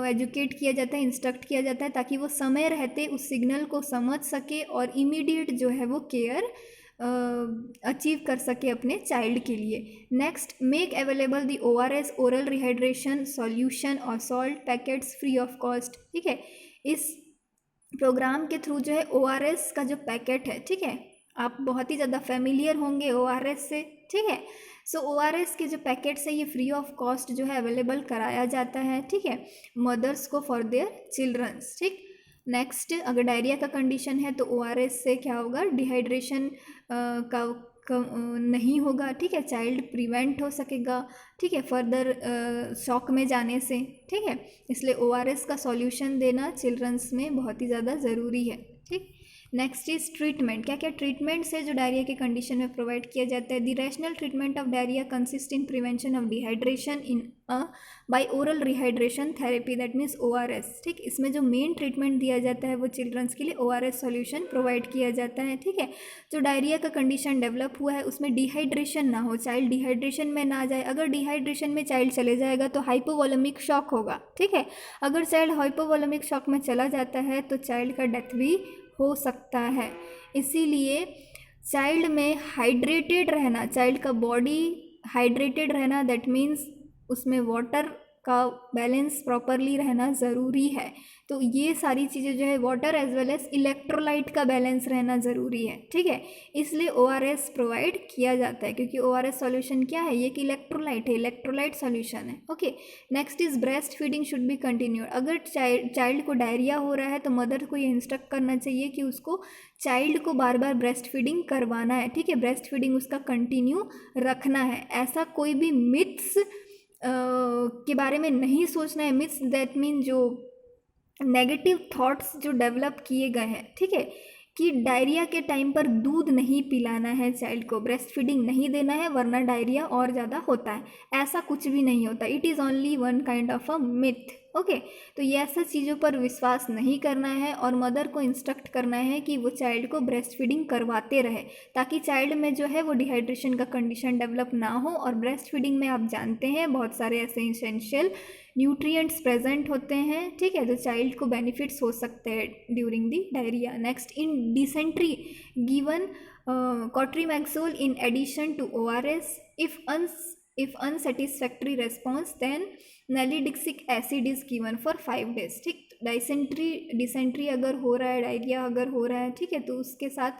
एजुकेट किया जाता है, इंस्ट्रक्ट किया जाता है, ताकि वो समय रहते उस सिग्नल को समझ सके और इमीडिएट जो है वो केयर अचीव कर सके अपने चाइल्ड के लिए। नेक्स्ट, मेक अवेलेबल दी ORS ओरल रिहाइड्रेशन सॉल्यूशन और salt packets free of cost, ठीक है, इस प्रोग्राम के थ्रू जो है ORS का जो पैकेट है, ठीक है, आप बहुत ही ज़्यादा फेमिलियर होंगे ORS से, ठीक है, सो ORS के जो पैकेट्स है ये फ्री ऑफ कॉस्ट जो है अवेलेबल कराया जाता है, ठीक है, मदर्स को फॉर देयर चिल्ड्रंस, ठीक। नेक्स्ट, अगर डायरिया का कंडीशन है तो ORS से क्या होगा, डिहाइड्रेशन नहीं होगा, ठीक है, चाइल्ड प्रिवेंट हो सकेगा, ठीक है, फर्दर शॉक में जाने से, ठीक है, इसलिए ORS का सॉल्यूशन देना चिल्ड्रंस में बहुत ही ज़्यादा ज़रूरी है, ठीक। नेक्स्ट इज ट्रीटमेंट, क्या क्या ट्रीटमेंट्स है जो डायरिया के कंडीशन में प्रोवाइड किया जाता है। The rational treatment of diarrhoea consist in prevention of dehydration in by oral rehydration therapy, that means ORS, ठीक। इसमें जो मेन ट्रीटमेंट दिया जाता है वो चिल्ड्रंस के लिए ORS सॉल्यूशन प्रोवाइड किया जाता है, ठीक है। जो डायरिया का कंडीशन डेवलप हुआ है उसमें डिहाइड्रेशन ना हो, चाइल्ड डिहाइड्रेशन में ना जाए। अगर डिहाइड्रेशन में चाइल्ड चले जाएगा तो हाइपोवोलेमिक शॉक होगा, ठीक है। अगर चाइल्ड हाइपोवोलेमिक शॉक में चला जाता है तो चाइल्ड का डेथ भी हो सकता है। इसीलिए चाइल्ड में हाइड्रेटेड रहना, चाइल्ड का बॉडी हाइड्रेटेड रहना, दैट मीन्स उसमें वाटर का बैलेंस प्रॉपरली रहना ज़रूरी है। तो ये सारी चीज़ें जो है, water as well as electrolyte का बैलेंस रहना ज़रूरी है, ठीक है। इसलिए ORS प्रोवाइड किया जाता है, क्योंकि ORS सॉल्यूशन क्या है, ये कि इलेक्ट्रोलाइट है, इलेक्ट्रोलाइट सॉल्यूशन है, okay. Next is breast feeding should be continued. अगर चाइल्ड को डायरिया हो रहा है तो मदर को ये इंस्ट्रक्ट करना चाहिए कि उसको चाइल्ड को बार बार ब्रेस्ट फीडिंग करवाना है, ठीक है, ब्रेस्ट फीडिंग उसका कंटिन्यू रखना है। ऐसा कोई भी मिथ्स के बारे में नहीं सोचना है। मिथ्स दैट मीन जो नेगेटिव थॉट्स जो डेवलप किए गए हैं, ठीक है, कि डायरिया के टाइम पर दूध नहीं पिलाना है चाइल्ड को, ब्रेस्ट फीडिंग नहीं देना है वरना डायरिया और ज़्यादा होता है, ऐसा कुछ भी नहीं होता। It is only one kind of a myth, okay. तो ये ऐसा चीज़ों पर विश्वास नहीं करना है और मदर को इंस्ट्रक्ट करना है कि वो चाइल्ड को ब्रेस्ट फीडिंग करवाते रहे, ताकि चाइल्ड में जो है वो डिहाइड्रेशन का कंडीशन डेवलप ना हो। और ब्रेस्ट फीडिंग में आप जानते हैं बहुत सारे ऐसे इसेंशियल न्यूट्रिएंट्स प्रेजेंट होते हैं, ठीक है, तो चाइल्ड को बेनिफिट्स हो सकते हैं during the diarrhoea. Next, in dysentery given cotrimoxazole in addition to ORS, if unsatisfactory response then nalidixic acid is given for 5 days, ठीक। डिसेंट्री अगर हो रहा है, डायरिया अगर हो रहा है, ठीक है, तो उसके साथ,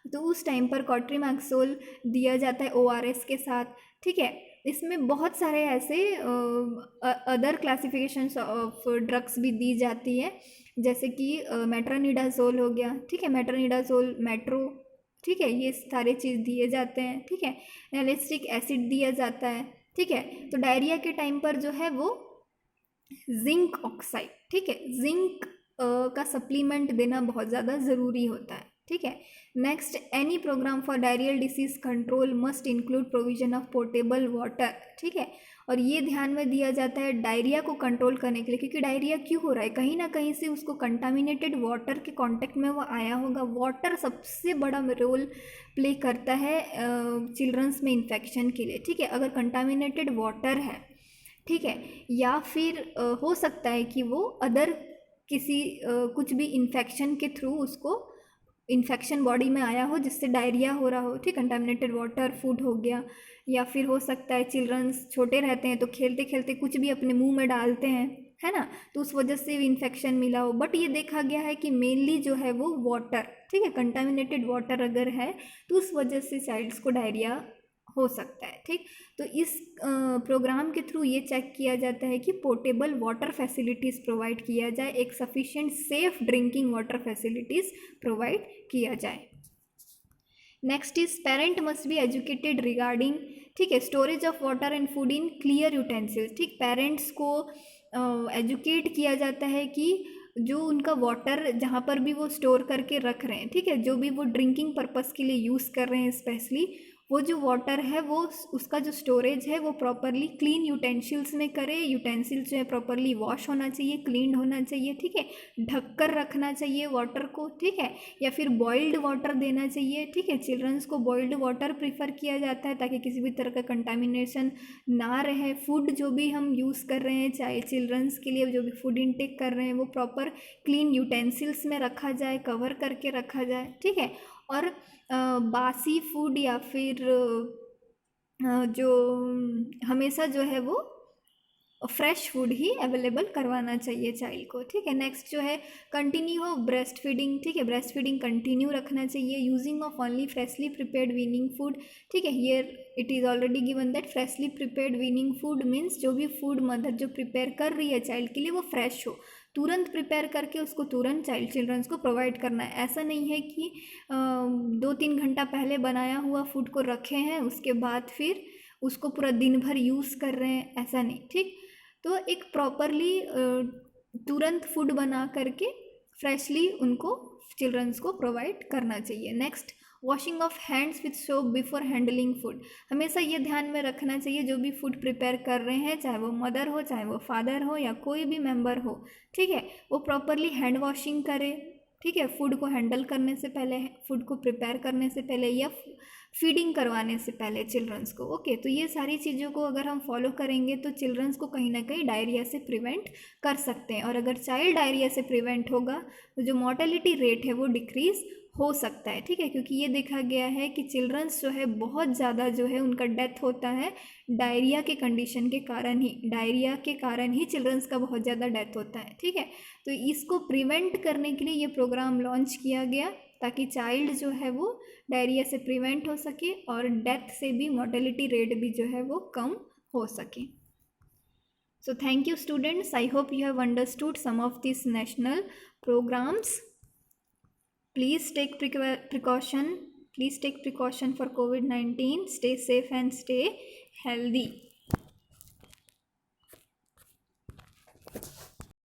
तो उस टाइम पर कॉट्रीमैक्सोल दिया जाता है ORS के साथ, ठीक है। इसमें बहुत सारे ऐसे अदर क्लासिफिकेशंस ऑफ ड्रग्स भी दी जाती है, जैसे कि मेट्रोनिडाजोल हो गया, ठीक है, मेट्रोनिडाजोल, मेट्रो, ठीक है, ये सारे चीज़ दिए जाते हैं, ठीक है। एनालिस्टिक एसिड दिया जाता है, ठीक है। तो डायरिया के टाइम पर जो है वो जिंक ऑक्साइड, ठीक है, जिंक का सप्लीमेंट देना बहुत ज़्यादा ज़रूरी होता है, ठीक है। Next, any programme for diarrhoeal disease control must include provision of portable water, ठीक है। और ये ध्यान में दिया जाता है डायरिया को कंट्रोल करने के लिए, क्योंकि डायरिया क्यों हो रहा है, कहीं ना कहीं से उसको कंटामिनेटेड वाटर के कांटेक्ट में वो आया होगा। वाटर सबसे बड़ा रोल प्ले करता है चिल्ड्रंस में इन्फेक्शन के लिए, ठीक है। अगर कंटामिनेटेड वाटर है, ठीक है, या फिर हो सकता है कि वो अदर किसी कुछ भी इन्फेक्शन के थ्रू उसको इन्फेक्शन बॉडी में आया हो जिससे डायरिया हो रहा हो, ठीक, कंटामिनेटेड वाटर, फूड हो गया, या फिर हो सकता है चिल्ड्रंस छोटे रहते हैं तो खेलते खेलते कुछ भी अपने मुंह में डालते हैं, है ना, तो उस वजह से इन्फेक्शन मिला हो। बट ये देखा गया है कि मेनली जो है वो वाटर, ठीक है, कंटामिनेटेड वाटर अगर है तो उस वजह से चाइल्ड्स को डायरिया हो सकता है, ठीक। तो इस प्रोग्राम के थ्रू ये चेक किया जाता है कि पोर्टेबल वाटर फैसिलिटीज़ प्रोवाइड किया जाए, एक sufficient safe drinking water facilities provide किया जाए। Next is parent must be educated regarding, ठीक है, storage of water and food in clear utensils, ठीक। पेरेंट्स को एजुकेट किया जाता है कि जो उनका वाटर जहाँ पर भी वो स्टोर करके रख रहे हैं, ठीक है, जो भी वो ड्रिंकिंग पर्पस के लिए यूज़ कर रहे हैं, स्पेशली वो जो वाटर है वो उसका जो स्टोरेज है वो प्रॉपरली क्लीन यूटेंसिल्स में करे। यूटेंसिल्स जो है प्रॉपरली वॉश होना चाहिए, क्लीन होना चाहिए, ठीक है, ढककर रखना चाहिए वाटर को, ठीक है, या फिर बॉइल्ड वाटर देना चाहिए, ठीक है। चिल्ड्रंस को बॉइल्ड वाटर प्रीफर किया जाता है ताकि किसी भी तरह का कंटामिनेशन ना रहे। फूड जो भी हम यूज़ कर रहे हैं, चाहे चिल्ड्रंस के लिए जो भी फूड इनटेक कर रहे हैं, वो प्रॉपर क्लीन यूटेंसिल्स में रखा जाए, कवर करके रखा जाए, ठीक है। और बासी फूड या फिर जो हमेशा जो है वो फ्रेश फूड ही अवेलेबल करवाना चाहिए चाइल्ड को, ठीक है। नेक्स्ट जो है कंटिन्यू हो ब्रेस्ट फीडिंग, ठीक है, ब्रेस्ट फीडिंग कंटिन्यू रखना चाहिए। Using of only freshly prepared weaning food, ठीक है, here it is already given that freshly prepared weaning food means जो भी फूड मदर जो प्रिपेयर कर रही है चाइल्ड के लिए वो फ्रेश हो, तुरंत प्रिपेयर करके उसको तुरंत चिल्ड्रंस को प्रोवाइड करना है। ऐसा नहीं है कि 2-3 घंटा पहले बनाया हुआ फूड को रखे हैं उसके बाद फिर उसको पूरा दिन भर यूज़ कर रहे हैं, ऐसा नहीं, ठीक। तो एक प्रॉपरली तुरंत फूड बना करके फ्रेशली उनको चिल्ड्रंस को प्रोवाइड करना चाहिए। Next, washing of hands with soap before handling food. हमेशा ये ध्यान में रखना चाहिए जो भी फूड प्रिपेयर कर रहे हैं, चाहे वो मदर हो, चाहे वो फादर हो, या कोई भी मेंबर हो, ठीक है, वो प्रॉपरली हैंड वॉशिंग करे, ठीक है, फूड को हैंडल करने से पहले, फूड को प्रिपेयर करने से पहले, या फीडिंग करवाने से पहले चिल्ड्रंस को। ओके, तो ये सारी चीज़ों को अगर हम फॉलो करेंगे तो चिल्ड्रंस को कहीं ना कहीं डायरिया से प्रिवेंट कर सकते हैं। और अगर चाइल्ड डायरिया से प्रिवेंट होगा तो जो मॉर्टेलिटी रेट है वो डिक्रीज़ हो सकता है, ठीक है, क्योंकि ये देखा गया है कि चिल्ड्रंस जो है बहुत ज़्यादा जो है उनका डेथ होता है डायरिया के कंडीशन के कारण ही, डायरिया के कारण ही चिल्ड्रंस का बहुत ज़्यादा डेथ होता है, ठीक है। तो इसको प्रिवेंट करने के लिए ये प्रोग्राम लॉन्च किया गया ताकि चाइल्ड जो है वो डायरिया से प्रिवेंट हो सके और डेथ से भी, मॉर्टेलिटी रेट भी जो है वो कम हो सके। So thank you students, I hope you have understood some of these national programs. Please take precaution for COVID-19. Stay safe and stay healthy.